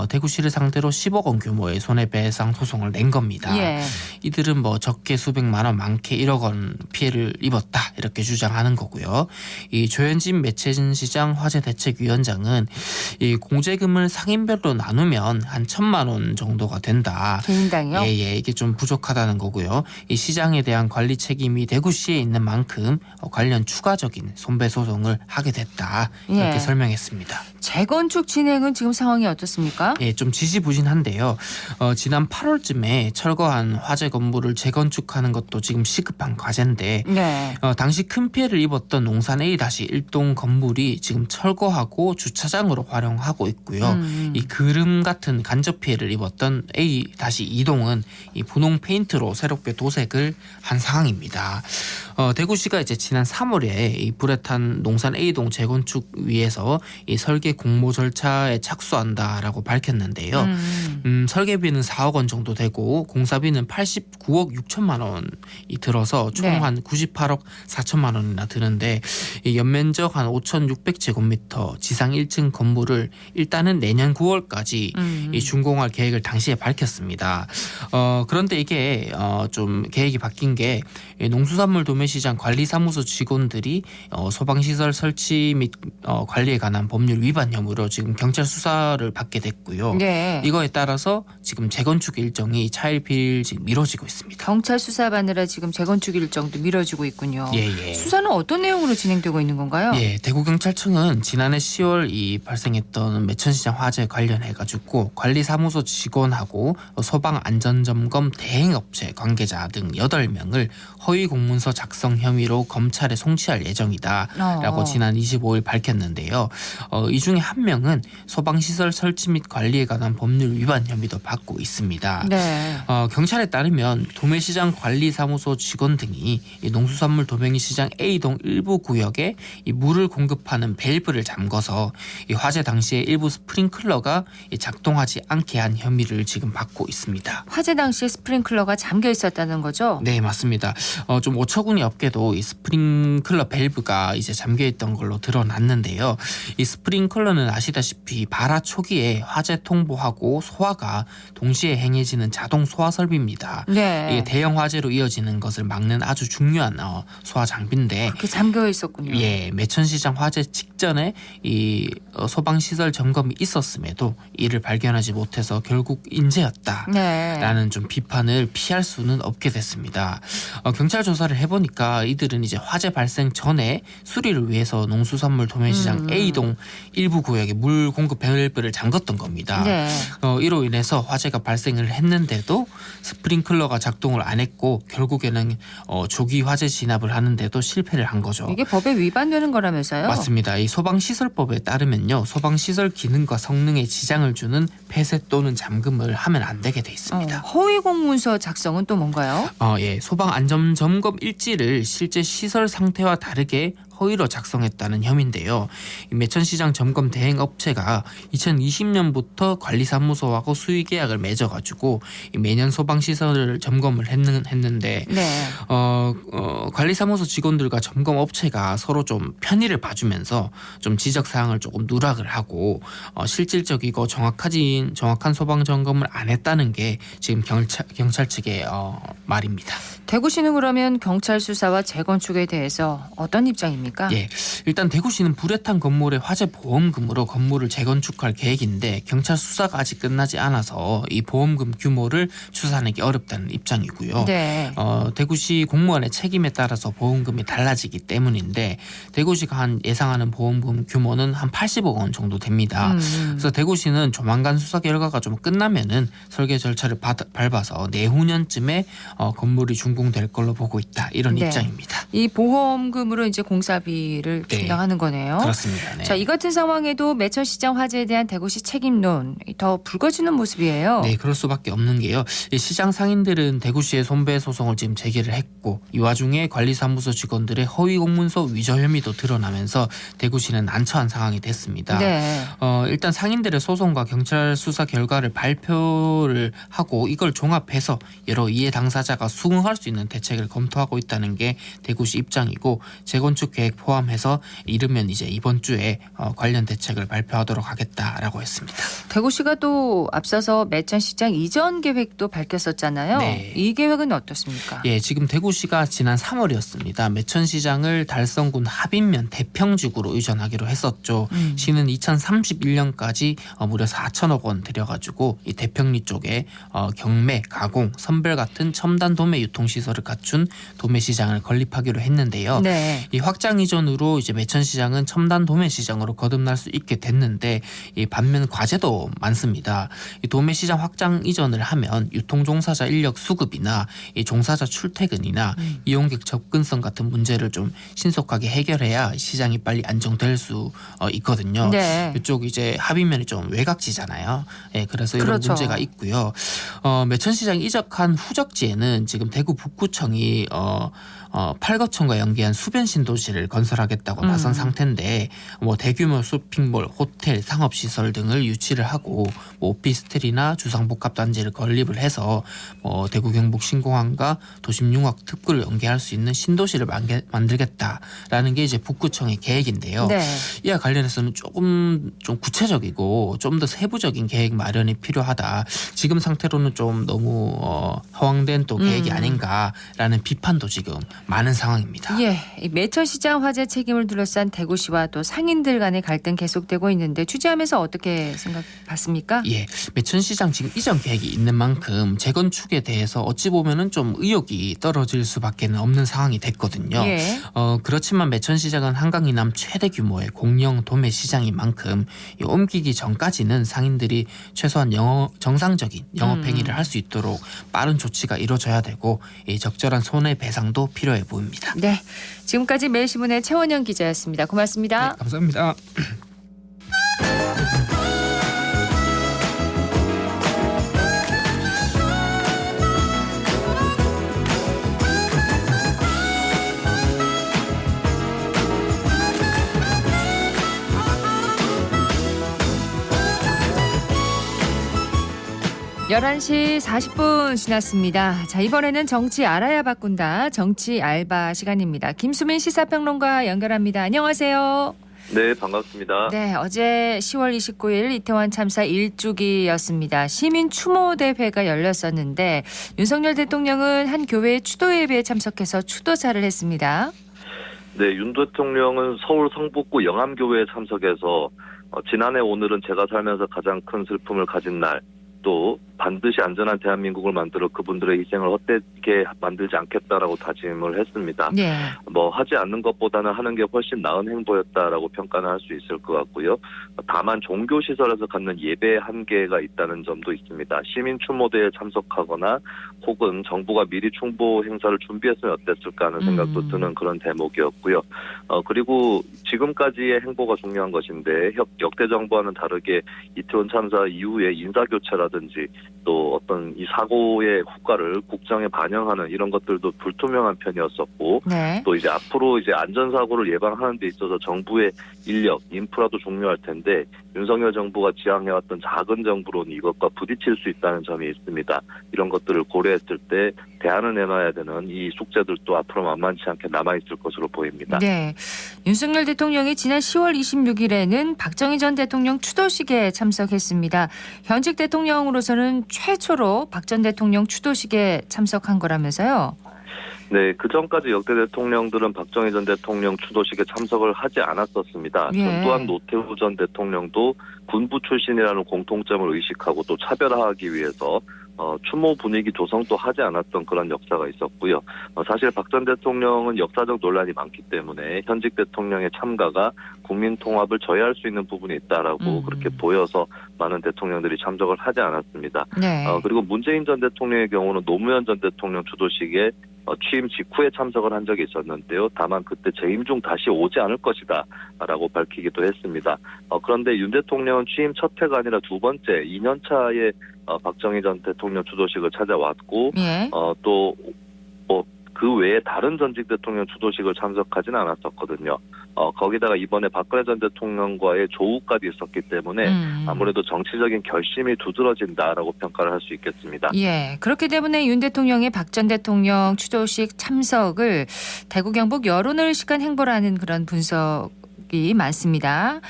대구시를 상대로 10억 원 규모의 손해배상 소송을 낸 겁니다. 예. 이들은 적게 수백만 원, 많게 1억 원 피해를 입었다 이렇게 주장하는 거고요. 이 조현진 매천시장 화재대책위원장은 이 공제금을 상인별로 나누면 한 1,000만 원 정도가 된다. 개인당이요? 예, 이게 좀 부족하다는 거고요. 이 시장에 대한 관리 책임이 대구시에 있는 만큼 관련 추가적인 손배 소송을 하게 됐다 이렇게 예. 설명했습니다. 재건축 진행은 지금 상황이 어떻습니까? 예, 좀 지지부진한데요. 지난 8월쯤에 철거한 화재 건물을 재건축하는 것도 지금 시급한 과제인데 네. 당시 큰 피해를 입었던 농산 A-1동 건물이 지금 철거하고 주차장으로 활용하고 있고요. 이 그름 같은 간접 피해를 입었던 A-2동은 이 분홍 페인트로 새롭게 도색을 한 상황입니다. 대구시가 이제 지난 3월에 이 불에 탄 농산 A동 재건축 위해서 이 설계 공모 절차에 착수한다라고 밝혔는데요. 설계비는 4억 원 정도 되고 공사비는 89억 6천만 원이 들어서 총 한 98억 4천만 원이나 드는데 이 연면적 한 5,600제곱미터 지상 1층 건물을 일단은 내년 9월까지 이 준공할 계획을 당시에 밝혔습니다. 그런데 이게 좀 계획이 바뀐 게 농수산물 도매시장 관리사무소 직원들이 소방시설 설치 및 관리에 관한 법률 위반 혐의로 지금 경찰 수사를 받게 됐고요. 네. 이거에 따라서 지금 재건축 일정이 차일피일 지금 미뤄지고 있습니다. 경찰 수사받느라 지금 재건축 일정도 미뤄지고 있군요. 예. 수사는 어떤 내용으로 진행되고 있는 건가요? 예, 대구경찰청은 지난해 10월 이 발생했던 매천시장 화재 관련해 가지고 관리사무소 직원하고 소방안전점검 대행업체 관계자 등 8명을 허위 공문서 작성 혐의로 검찰에 송치할 예정이다라고 지난 25일 밝혔는데요. 이 중에 한 명은 소방시설 설치 및 관리에 관한 법률 위반 혐의도 받고 있습니다. 네. 경찰에 따르면 도매시장 관리사무소 직원 등이 이 농수산물 도매시장 A동 일부 구역에 이 물을 공급하는 밸브를 잠궈서 이 화재 당시에 일부 스프링클러가 작동하지 않게 한 혐의를 지금 받고 있습니다. 화재 당시에 스프링클러가 잠겨 있었다는 거죠? 네, 맞습니다. 좀 오처구니 없게도 이 스프링클러 밸브가 이제 잠겨 있던 걸로 드러났는데요. 이 스프링클러는 아시다시피 발화 초기에 화재 통보하고 소화가 동시에 행해지는 자동 소화 설비입니다. 네. 이게 대형 화재로 이어지는 것을 막는 아주 중요한 소화 장비인데 그렇게 잠겨 있었군요. 예, 매천시장 화재 직전에 이 소방시설 점검이 있었음에도 이를 발견하지 못해서 결국 인재였다라는 좀 비판을 피할 수는 없게 됐습니다. 경찰 조사를 해보니까 이들은 이제 화재 발생 전에 수리를 위해서 농수산물 도매시장 A동 일부 구역에 물 공급 밸브를 잠궜던 겁니다. 네. 이로 인해서 화재가 발생을 했는데도 스프링클러가 작동을 안 했고 결국에는 조기 화재 진압을 하는데도 실패를 한 거죠. 이게 법에 위반되는 거라면서요? 맞습니다. 이 소방시설법에 따르면요. 소방시설 기능과 성능에 지장을 주는 폐쇄 또는 잠금을 하면 안 되게 돼 있습니다. 허위 공문서 작성은 또 뭔가요? 예. 소방안전점검 일지를 실제 시설 상태와 다르게 허위로 작성했다는 혐의인데요. 매천시장 점검 대행업체가 2020년부터 관리사무소하고 수의계약을 맺어가지고 매년 소방시설을 점검을 했는데 네. 관리사무소 직원들과 점검업체가 서로 좀 편의를 봐주면서 좀 지적사항을 조금 누락을 하고 실질적이고 정확한 소방점검을 안 했다는 게 지금 경찰 측의 말입니다. 대구시는 그러면 경찰 수사와 재건축에 대해서 어떤 입장입니까? 예, 일단 대구시는 불에 탄 건물의 화재 보험금으로 건물을 재건축할 계획인데 경찰 수사가 아직 끝나지 않아서 이 보험금 규모를 추산하기 어렵다는 입장이고요. 네. 대구시 공무원의 책임에 따라서 보험금이 달라지기 때문인데 대구시가 예상하는 보험금 규모는 한 80억 원 정도 됩니다. 그래서 대구시는 조만간 수사 결과가 좀 끝나면은 설계 절차를 밟아서 내후년쯤에 건물이 준공될 걸로 보고 있다. 이런 입장입니다. 이 보험금으로 이제 공사비를 충당하는 거네요. 그렇습니다. 네. 자, 이 같은 상황에도 매천시장 화재에 대한 대구시 책임론 더 불거지는 모습이에요. 네, 그럴 수밖에 없는 게요. 이 시장 상인들은 대구시에 손배 소송을 지금 제기를 했고 이 와중에 관리사무소 직원들의 허위 공문서 위조 혐의도 드러나면서 대구시는 난처한 상황이 됐습니다. 네. 일단 상인들의 소송과 경찰 수사 결과를 발표를 하고 이걸 종합해서 여러 이해 당사자가 수긍할 수 있는 대책을 검토하고 있다는 게 대구시 입장이고 재건축 계획 포함해서 이르면 이제 이번 주에 관련 대책을 발표하도록 하겠다라고 했습니다. 대구시가 또 앞서서 매천시장 이전 계획도 밝혔었잖아요. 네. 이 계획은 어떻습니까? 예, 지금 대구시가 지난 3월이었습니다. 매천시장을 달성군 합인면 대평지구로 이전하기로 했었죠. 시는 2031년까지 무려 4천억 원 들여가지고 이 대평리 쪽에 경매, 가공, 선별 같은 첨단 도매 유통시설을 갖춘 도매시장을 건립하기로 했는데요. 네. 이 확장 이전으로 이제 매천시장은 첨단 도매시장으로 거듭날 수 있게 됐는데 이 반면 과제도 많습니다. 이 도매시장 확장 이전을 하면 유통종사자 인력 수급이나 이 종사자 출퇴근이나 이용객 접근성 같은 문제를 좀 신속하게 해결해야 시장이 빨리 안정될 수 있거든요. 네. 이쪽 이제 합의면이 좀 외곽지잖아요. 예, 그래서 이런 그렇죠. 문제가 있고요. 매천시장 이적한 후적지에는 지금 대구 북구청이 팔거천과 연계한 수변 신도시를 건설하겠다고 나선 상태인데 대규모 쇼핑몰, 호텔, 상업시설 등을 유치를 하고 오피스텔이나 주상복합단지를 건립을 해서 대구 경북 신공항과 도심융합 특구를 연계할 수 있는 신도시를 만들겠다라는 게 이제 북구청의 계획인데요. 네. 이와 관련해서는 조금 좀 구체적이고 좀 더 세부적인 계획 마련이 필요하다. 지금 상태로는 좀 너무 허황된 또 계획이 아닌가라는 비판도 지금 많은 상황입니다. 예, 이 매천시장 화재 책임을 둘러싼 대구시와 또 상인들 간의 갈등 계속되고 있는데 취재하면서 어떻게 봤습니까? 예, 매천시장 지금 이전 계획이 있는 만큼 재건축에 대해서 어찌 보면은 좀 의욕이 떨어질 수밖에 없는 상황이 됐거든요. 예. 그렇지만 매천시장은 한강 이남 최대 규모의 공영 도매 시장인 만큼 옮기기 전까지는 상인들이 최소한 정상적인 영업행위를 할 수 있도록 빠른 조치가 이루어져야 되고 적절한 손해배상도 필요해 보입니다. 네, 지금까지 매일신문의 최원영 기자였습니다. 고맙습니다. 네, 감사합니다. (11시 40분) 지났습니다. 자, 이번에는 정치 알아야 바꾼다. 정치 알바 시간입니다. 김수민 시사평론가 연결합니다. 안녕하세요. 네, 반갑습니다. 네, 어제 10월 29일 이태원 참사 1주기였습니다. 시민 추모 대회가 열렸었는데 윤석열 대통령은 한 교회 추도 예배에 참석해서 추도사를 했습니다. 네, 윤 대통령은 서울 성북구 영암교회에 참석해서 지난해 오늘은 제가 살면서 가장 큰 슬픔을 가진 날, 또 반드시 안전한 대한민국을 만들어 그분들의 희생을 헛되게 만들지 않겠다라고 다짐을 했습니다. 네. 하지 않는 것보다는 하는 게 훨씬 나은 행보였다라고 평가는 할 수 있을 것 같고요. 다만 종교시설에서 갖는 예배의 한계가 있다는 점도 있습니다. 시민 추모대에 참석하거나 혹은 정부가 미리 충보 행사를 준비했으면 어땠을까 하는 생각도 드는 그런 대목이었고요. 그리고 지금까지의 행보가 중요한 것인데 역대 정부와는 다르게 이태원 참사 이후에 인사교체라든지 또 어떤 이 사고의 후과를 국정에 반영하는 이런 것들도 불투명한 편이었었고, 네. 또 이제 앞으로 이제 안전사고를 예방하는 데 있어서 정부의 인력, 인프라도 중요할 텐데 윤석열 정부가 지향해왔던 작은 정부로는 이것과 부딪힐 수 있다는 점이 있습니다. 이런 것들을 고려했을 때 대안을 내놔야 되는 이 숙제들도 앞으로 만만치 않게 남아있을 것으로 보입니다. 네, 윤석열 대통령이 지난 10월 26일에는 박정희 전 대통령 추도식에 참석했습니다. 현직 대통령으로서는 최초로 박 전 대통령 추도식에 참석한 거라면서요? 네, 그 전까지 역대 대통령들은 박정희 전 대통령 추도식에 참석을 하지 않았었습니다. 예. 전두환 노태우 전 대통령도 군부 출신이라는 공통점을 의식하고 또 차별화하기 위해서 추모 분위기 조성도 하지 않았던 그런 역사가 있었고요. 사실 박 전 대통령은 역사적 논란이 많기 때문에 현직 대통령의 참가가 국민 통합을 저해할 수 있는 부분이 있다라고 그렇게 보여서 많은 대통령들이 참석을 하지 않았습니다. 네. 그리고 문재인 전 대통령의 경우는 노무현 전 대통령 추도식에 취임 직후에 참석을 한 적이 있었는데요. 다만 그때 재임 중 다시 오지 않을 것이다 라고 밝히기도 했습니다. 그런데 윤 대통령은 취임 첫 해가 아니라 두 번째 2년 차에 박정희 전 대통령 추도식을 찾아왔고, 예. 또 그 외에 다른 전직 대통령 추도식을 참석하지는 않았었거든요. 거기다가 이번에 박근혜 전 대통령과의 조우까지 있었기 때문에 아무래도 정치적인 결심이 두드러진다라고 평가를 할 수 있겠습니다. 예, 그렇기 때문에 윤 대통령의 박 전 대통령 추도식 참석을 대구 경북 여론을 의식한 행보라는 그런 분석이 많습니다.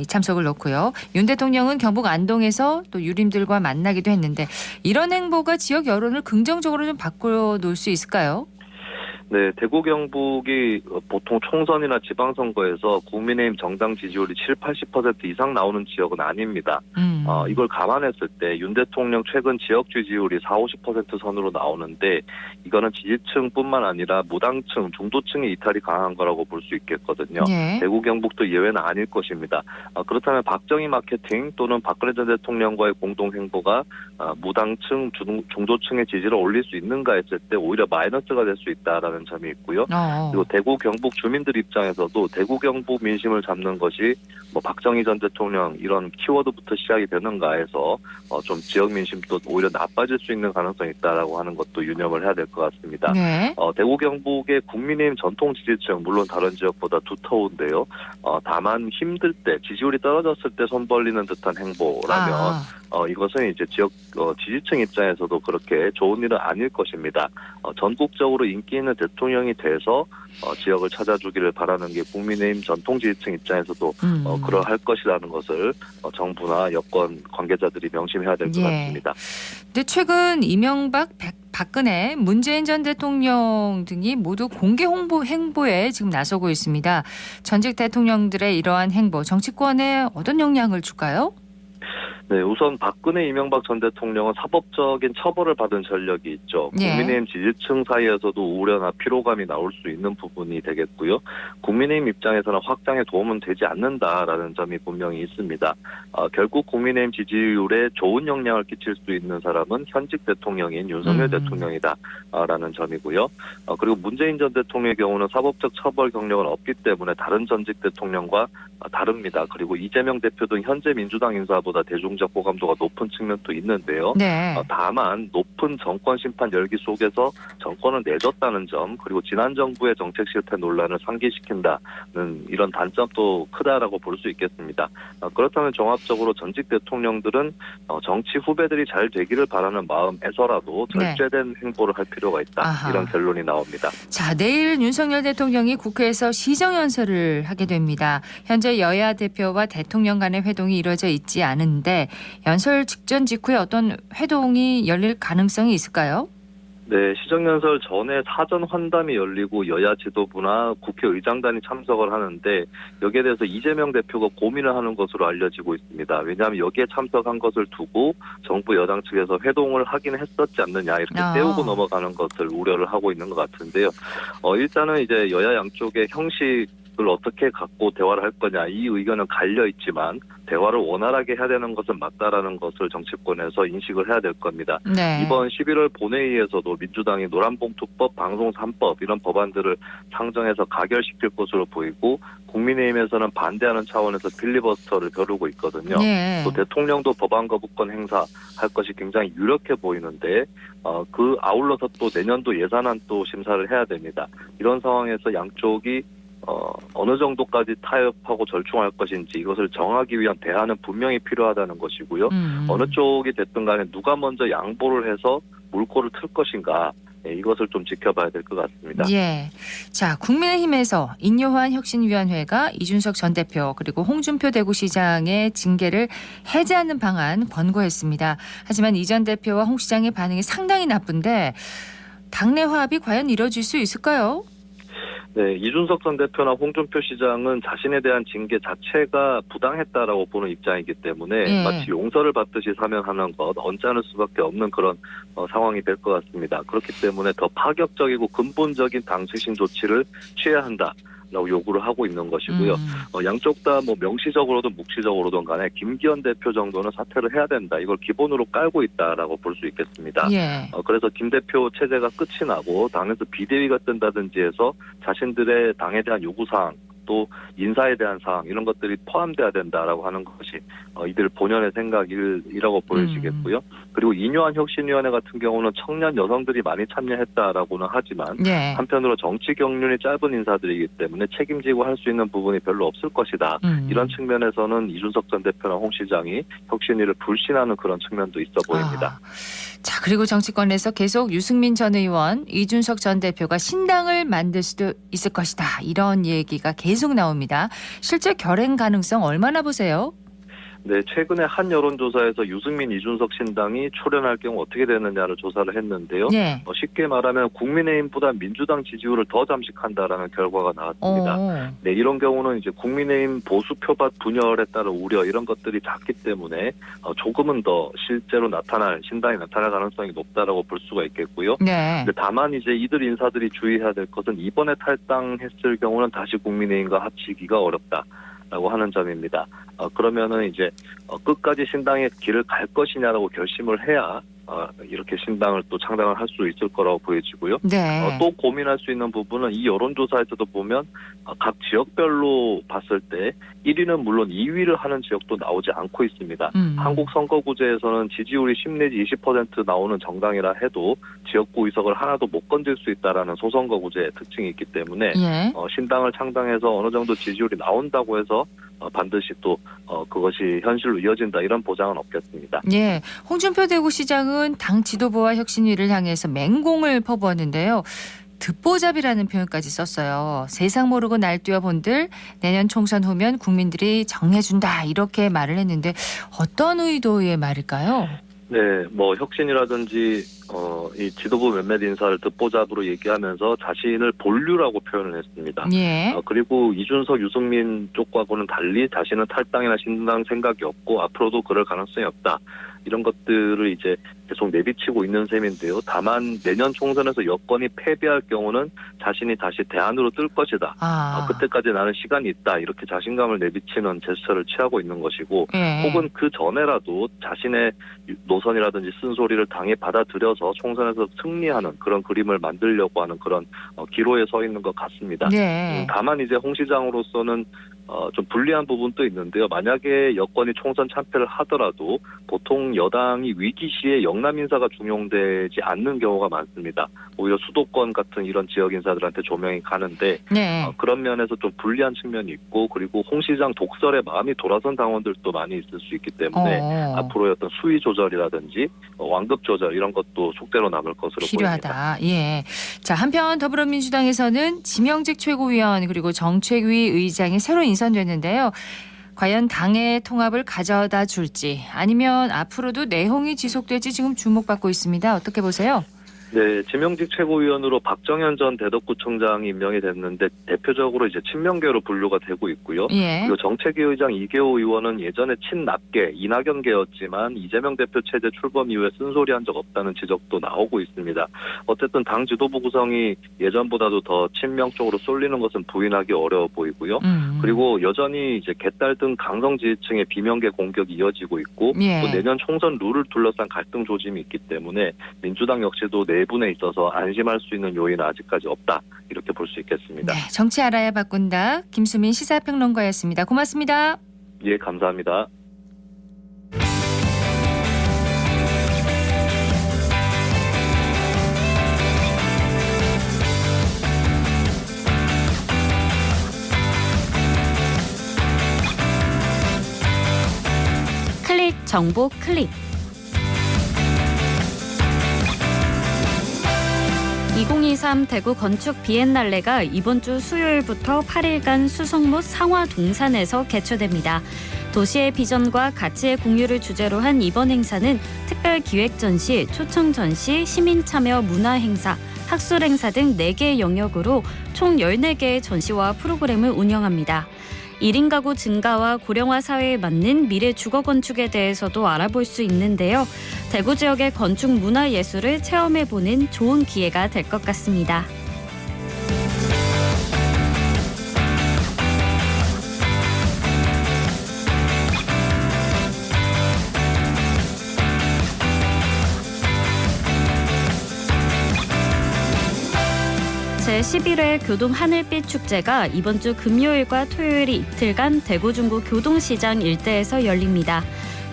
이 참석을 놓고요. 윤 대통령은 경북 안동에서 또 유림들과 만나기도 했는데 이런 행보가 지역 여론을 긍정적으로 좀 바꿔놓을 수 있을까요? 네, 대구 경북이 보통 총선이나 지방선거에서 국민의힘 정당 지지율이 70-80% 이상 나오는 지역은 아닙니다. 이걸 감안했을 때 윤 대통령 최근 지역 지지율이 40-50% 선으로 나오는데 이거는 지지층뿐만 아니라 무당층, 중도층의 이탈이 강한 거라고 볼 수 있겠거든요. 예. 대구 경북도 예외는 아닐 것입니다. 그렇다면 박정희 마케팅 또는 박근혜 전 대통령과의 공동 행보가 무당층, 중도층의 지지를 올릴 수 있는가 했을 때 오히려 마이너스가 될 수 있다라는 있다라는 점이 있고요. 그리고 대구 경북 주민들 입장에서도 대구 경북 민심을 잡는 것이 뭐 박정희 전 대통령 이런 키워드부터 시작이 되는가 해서 좀 지역 민심도 오히려 나빠질 수 있는 가능성이 있다라고 하는 것도 유념을 해야 될 것 같습니다. 네. 대구 경북의 국민의힘 전통 지지층 물론 다른 지역보다 두터운데요. 다만 힘들 때 지지율이 떨어졌을 때 손 벌리는 듯한 행보라면 이것은 이제 지역 지지층 입장에서도 그렇게 좋은 일은 아닐 것입니다. 전국적으로 인기 있는 대통령이 돼서 지역을 찾아주기를 바라는 게 국민의힘 전통 지지층 입장에서도 그러할 것이라는 것을 정부나 여권 관계자들이 명심해야 될 것 같습니다. 근데 최근 이명박, 박근혜, 문재인 전 대통령 등이 모두 공개 행보에 지금 나서고 있습니다. 전직 대통령들의 이러한 행보, 정치권에 어떤 영향을 줄까요? 네, 우선 박근혜, 이명박 전 대통령은 사법적인 처벌을 받은 전력이 있죠. 국민의힘 지지층 사이에서도 우려나 피로감이 나올 수 있는 부분이 되겠고요. 국민의힘 입장에서는 확장에 도움은 되지 않는다라는 점이 분명히 있습니다. 결국 국민의힘 지지율에 좋은 영향을 끼칠 수 있는 사람은 현직 대통령인 윤석열 대통령이다라는 점이고요. 그리고 문재인 전 대통령의 경우는 사법적 처벌 경력은 없기 때문에 다른 전직 대통령과 다릅니다. 그리고 이재명 대표 등 현재 민주당 인사보다 대중적 호감도가 높은 측면도 있는데요. 다만 높은 정권 심판 열기 속에서 정권을 내줬다는 점, 그리고 지난 정부의 정책 실패 논란을 상기시킨다는 이런 단점도 크다라고 볼 수 있겠습니다. 그렇다면 종합적으로 전직 대통령들은 정치 후배들이 잘 되기를 바라는 마음에서라도 절제된 행보를 할 필요가 있다. 이런 결론이 나옵니다. 자, 내일 윤석열 대통령이 국회에서 시정연설을 하게 됩니다. 현재 여야 대표와 대통령 간의 회동이 이루어져 있지 않은데 연설 직전 직후에 어떤 회동이 열릴 가능성이 있을까요? 네, 시정연설 전에 사전 환담이 열리고 여야 지도부나 국회의장단이 참석을 하는데 여기에 대해서 이재명 대표가 고민을 하는 것으로 알려지고 있습니다. 왜냐하면 여기에 참석한 것을 두고 정부 여당 측에서 회동을 하긴 했었지 않느냐 이렇게 떼우고 넘어가는 것을 우려를 하고 있는 것 같은데요. 일단은 이제 여야 양쪽의 형식을 어떻게 갖고 대화를 할 거냐 이 의견은 갈려 있지만 대화를 원활하게 해야 되는 것은 맞다라는 것을 정치권에서 인식을 해야 될 겁니다. 이번 11월 본회의에서도 민주당이 노란봉투법, 방송 3법 이런 법안들을 상정해서 가결시킬 것으로 보이고 국민의힘에서는 반대하는 차원에서 필리버스터를 벼르고 있거든요. 또 대통령도 법안 거부권 행사할 것이 굉장히 유력해 보이는데 그 아울러서 또 내년도 예산안 또 심사를 해야 됩니다. 이런 상황에서 양쪽이 어느 정도까지 타협하고 절충할 것인지 이것을 정하기 위한 대안은 분명히 필요하다는 것이고요. 어느 쪽이 됐든 간에 누가 먼저 양보를 해서 물꼬를 틀 것인가 이것을 좀 지켜봐야 될 것 같습니다. 자, 국민의힘에서 인요한 혁신위원회가 이준석 전 대표 그리고 홍준표 대구시장의 징계를 해제하는 방안 권고했습니다. 하지만 이 전 대표와 홍 시장의 반응이 상당히 나쁜데 당내 화합이 과연 이뤄질 수 있을까요? 네, 이준석 전 대표나 홍준표 시장은 자신에 대한 징계 자체가 부당했다라고 보는 입장이기 때문에 마치 용서를 받듯이 사면하는 것, 언짢을 수밖에 없는 그런 상황이 될 것 같습니다. 그렇기 때문에 더 파격적이고 근본적인 당 쇄신 조치를 취해야 한다. 라고 요구를 하고 있는 것이고요. 양쪽 다 뭐 명시적으로든 묵시적으로든 간에 김기현 대표 정도는 사퇴를 해야 된다. 이걸 기본으로 깔고 있다라고 볼 수 있겠습니다. 그래서 김 대표 체제가 끝이 나고 당에서 비대위가 뜬다든지 해서 자신들의 당에 대한 요구사항 또 인사에 대한 사항 이런 것들이 포함돼야 된다라고 하는 것이 이들 본연의 생각이라고 보여지겠고요. 그리고 인요한 혁신위원회 같은 경우는 청년 여성들이 많이 참여했다라고는 하지만 한편으로 정치 경륜이 짧은 인사들이기 때문에 책임지고 할 수 있는 부분이 별로 없을 것이다. 이런 측면에서는 이준석 전 대표나 홍 시장이 혁신위를 불신하는 그런 측면도 있어 보입니다. 자, 그리고 정치권에서 계속 유승민 전 의원, 이준석 전 대표가 신당을 만들 수도 있을 것이다. 이런 얘기가 계속 나옵니다. 실제 결행 가능성 얼마나 보세요? 네, 최근에 한 여론조사에서 유승민, 이준석 신당이 출연할 경우 어떻게 되느냐를 조사를 했는데요. 쉽게 말하면 국민의힘보다 민주당 지지율을 더 잠식한다라는 결과가 나왔습니다. 네, 이런 경우는 이제 국민의힘 보수 표밭 분열에 따른 우려 이런 것들이 작기 때문에 조금은 더 실제로 신당이 나타날 가능성이 높다라고 볼 수가 있겠고요. 근데 다만 이제 이들 인사들이 주의해야 될 것은 이번에 탈당했을 경우는 다시 국민의힘과 합치기가 어렵다. 라고 하는 점입니다. 그러면은 이제 끝까지 신당의 길을 갈 것이냐라고 결심을 해야 이렇게 신당을 또 창당을 할 수 있을 거라고 보여지고요. 네. 또 고민할 수 있는 부분은 이 여론조사에서도 보면 각 지역별로 봤을 때 1위는 물론 2위를 하는 지역도 나오지 않고 있습니다. 한국 선거구제에서는 지지율이 10 내지 20% 나오는 정당이라 해도 지역구 의석을 하나도 못 건질 수 있다라는 소선거구제의 특징이 있기 때문에 예. 신당을 창당해서 어느 정도 지지율이 나온다고 해서 반드시 또 그것이 현실로 이어진다 이런 보장은 없겠습니다. 예, 홍준표 대구시장은 당 지도부와 혁신위를 향해서 맹공을 퍼부었는데요. 듣보잡이라는 표현까지 썼어요. 세상 모르고 날뛰어본들 내년 총선 후면 국민들이 정해준다 이렇게 말을 했는데 어떤 의도의 말일까요? 네, 뭐 혁신이라든지 이 지도부 몇몇 인사를 듣보잡으로 얘기하면서 자신을 본류라고 표현을 했습니다. 예. 그리고 이준석, 유승민 쪽과는 달리 자신은 탈당이나 신당 생각이 없고 앞으로도 그럴 가능성이 없다. 이런 것들을 이제 계속 내비치고 있는 셈인데요. 다만 내년 총선에서 여권이 패배할 경우는 자신이 다시 대안으로 뜰 것이다. 그때까지 나는 시간이 있다. 이렇게 자신감을 내비치는 제스처를 취하고 있는 것이고 혹은 그 전에라도 자신의 노선이라든지 쓴소리를 당에 받아들여서 총선에서 승리하는 그런 그림을 만들려고 하는 그런 기로에 서 있는 것 같습니다. 네. 다만 이제 홍 시장으로서는 좀 불리한 부분도 있는데요. 만약에 여권이 총선 참패를 하더라도 보통 여당이 위기 시에 영남 인사가 중용되지 않는 경우가 많습니다. 오히려 수도권 같은 이런 지역 인사들한테 조명이 가는데 그런 면에서 좀 불리한 측면이 있고 그리고 홍 시장 독설에 마음이 돌아선 당원들도 많이 있을 수 있기 때문에 앞으로의 어떤 수위 조절이라든지 완급 조절 이런 것도 속대로 남을 것으로 필요하다. 보입니다. 예. 자, 한편 더불어민주당에서는 지명직 최고위원 그리고 정책위 의장이 새로 인선됐는데요. 과연 당의 통합을 가져다 줄지 아니면 앞으로도 내홍이 지속될지 지금 주목받고 있습니다. 어떻게 보세요? 네, 지명직 최고위원으로 박정현 전 대덕구청장이 임명이 됐는데 대표적으로 이제 친명계로 분류가 되고 있고요. 예. 그리고 정책위 의장 이계호 의원은 예전에 친낙계, 이낙연계였지만 이재명 대표 체제 출범 이후에 쓴소리한 적 없다는 지적도 나오고 있습니다. 어쨌든 당 지도부 구성이 예전보다도 더 친명 쪽으로 쏠리는 것은 부인하기 어려워 보이고요. 그리고 여전히 이제 개딸 등 강성 지지층의 비명계 공격이 이어지고 있고 예. 또 내년 총선 룰을 둘러싼 갈등 조짐이 있기 때문에 민주당 역시도 내분에 있어서 안심할 수 있는 요인은 아직까지 없다. 이렇게 볼 수 있겠습니다. 네, 정치 알아야 바꾼다. 김수민 시사평론가였습니다. 고맙습니다. 예, 감사합니다. 클릭 정보 클릭. 2023 대구 건축 비엔날레가 이번 주 수요일부터 8일간 수성못 상화동산에서 개최됩니다. 도시의 비전과 가치의 공유를 주제로 한 이번 행사는 특별 기획 전시, 초청 전시, 시민 참여 문화 행사, 학술 행사 등 4개의 영역으로 총 14개의 전시와 프로그램을 운영합니다. 1인 가구 증가와 고령화 사회에 맞는 미래 주거 건축에 대해서도 알아볼 수 있는데요. 대구 지역의 건축 문화 예술을 체험해보는 좋은 기회가 될 것 같습니다. 제11회 교동 하늘빛 축제가 이번 주 금요일과 토요일 이틀간 대구 중구 교동시장 일대에서 열립니다.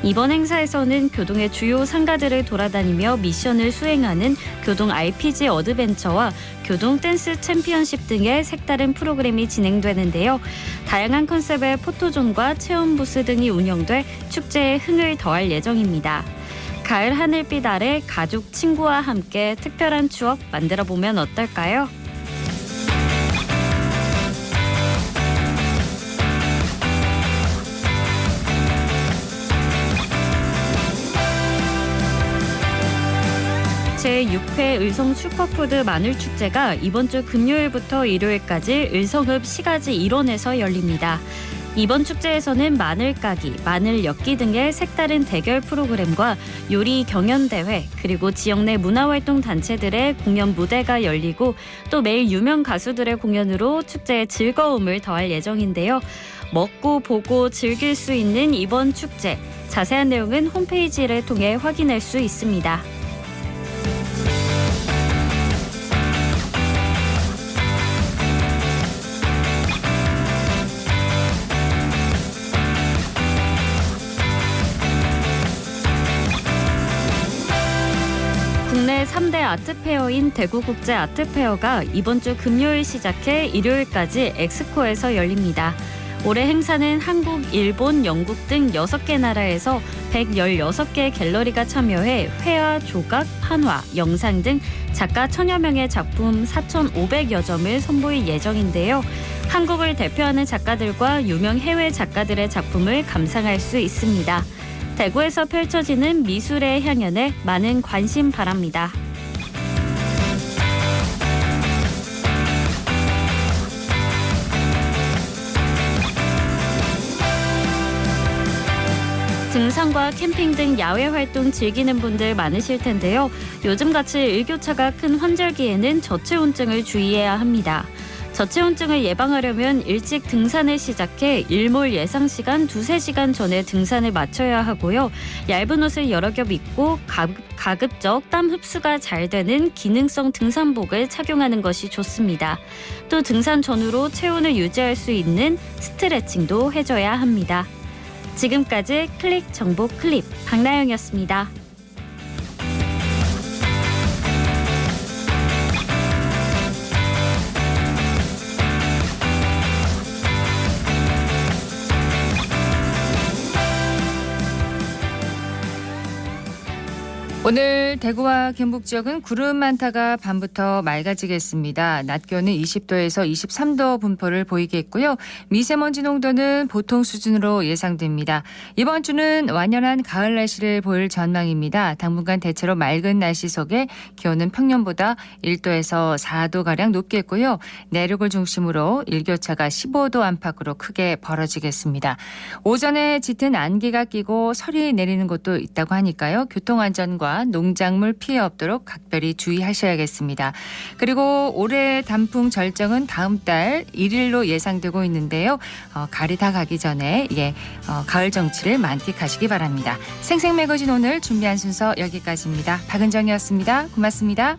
이번 행사에서는 교동의 주요 상가들을 돌아다니며 미션을 수행하는 교동 RPG 어드벤처와 교동 댄스 챔피언십 등의 색다른 프로그램이 진행되는데요. 다양한 컨셉의 포토존과 체험 부스 등이 운영돼 축제에 흥을 더할 예정입니다. 가을 하늘빛 아래 가족, 친구와 함께 특별한 추억 만들어보면 어떨까요? 제6회 의성 슈퍼푸드 마늘축제가 이번 주 금요일부터 일요일까지 의성읍 시가지 일원에서 열립니다. 이번 축제에서는 마늘 까기, 마늘 엮기 등의 색다른 대결 프로그램과 요리 경연대회, 그리고 지역 내 문화활동 단체들의 공연 무대가 열리고 또 매일 유명 가수들의 공연으로 축제의 즐거움을 더할 예정인데요. 먹고 보고 즐길 수 있는 이번 축제, 자세한 내용은 홈페이지를 통해 확인할 수 있습니다. 3대 아트페어인 대구국제아트페어가 이번 주 금요일 시작해 일요일까지 엑스코에서 열립니다. 올해 행사는 한국, 일본, 영국 등 6개 나라에서 116개 갤러리가 참여해 회화, 조각, 한화, 영상 등 작가 1000여 명의 작품 4,500여 점을 선보일 예정인데요. 한국을 대표하는 작가들과 유명 해외 작가들의 작품을 감상할 수 있습니다. 대구에서 펼쳐지는 미술의 향연에 많은 관심 바랍니다. 등산과 캠핑 등 야외 활동 즐기는 분들 많으실 텐데요. 요즘같이 일교차가 큰 환절기에는 저체온증을 주의해야 합니다. 저체온증을 예방하려면 일찍 등산을 시작해 일몰 예상 시간 2-3시간 전에 등산을 마쳐야 하고요. 얇은 옷을 여러 겹 입고 가급적 땀 흡수가 잘 되는 기능성 등산복을 착용하는 것이 좋습니다. 또 등산 전후로 체온을 유지할 수 있는 스트레칭도 해줘야 합니다. 지금까지 클릭 정보 클립 박나영이었습니다. 오늘 대구와 경북 지역은 구름 많다가 밤부터 맑아지겠습니다. 낮 기온은 20도에서 23도 분포를 보이겠고요. 미세먼지 농도는 보통 수준으로 예상됩니다. 이번 주는 완연한 가을 날씨를 보일 전망입니다. 당분간 대체로 맑은 날씨 속에 기온은 평년보다 1도에서 4도가량 높겠고요. 내륙을 중심으로 일교차가 15도 안팎으로 크게 벌어지겠습니다. 오전에 짙은 안개가 끼고 설이 내리는 곳도 있다고 하니까요. 교통안전과 농작물 피해 없도록 각별히 주의하셔야겠습니다. 그리고 올해 단풍 절정은 다음 달 1일로 예상되고 있는데요. 가을이 다 가기 전에 가을 정취를 만끽하시기 바랍니다. 생생매거진 오늘 준비한 순서 여기까지입니다. 박은정이었습니다. 고맙습니다.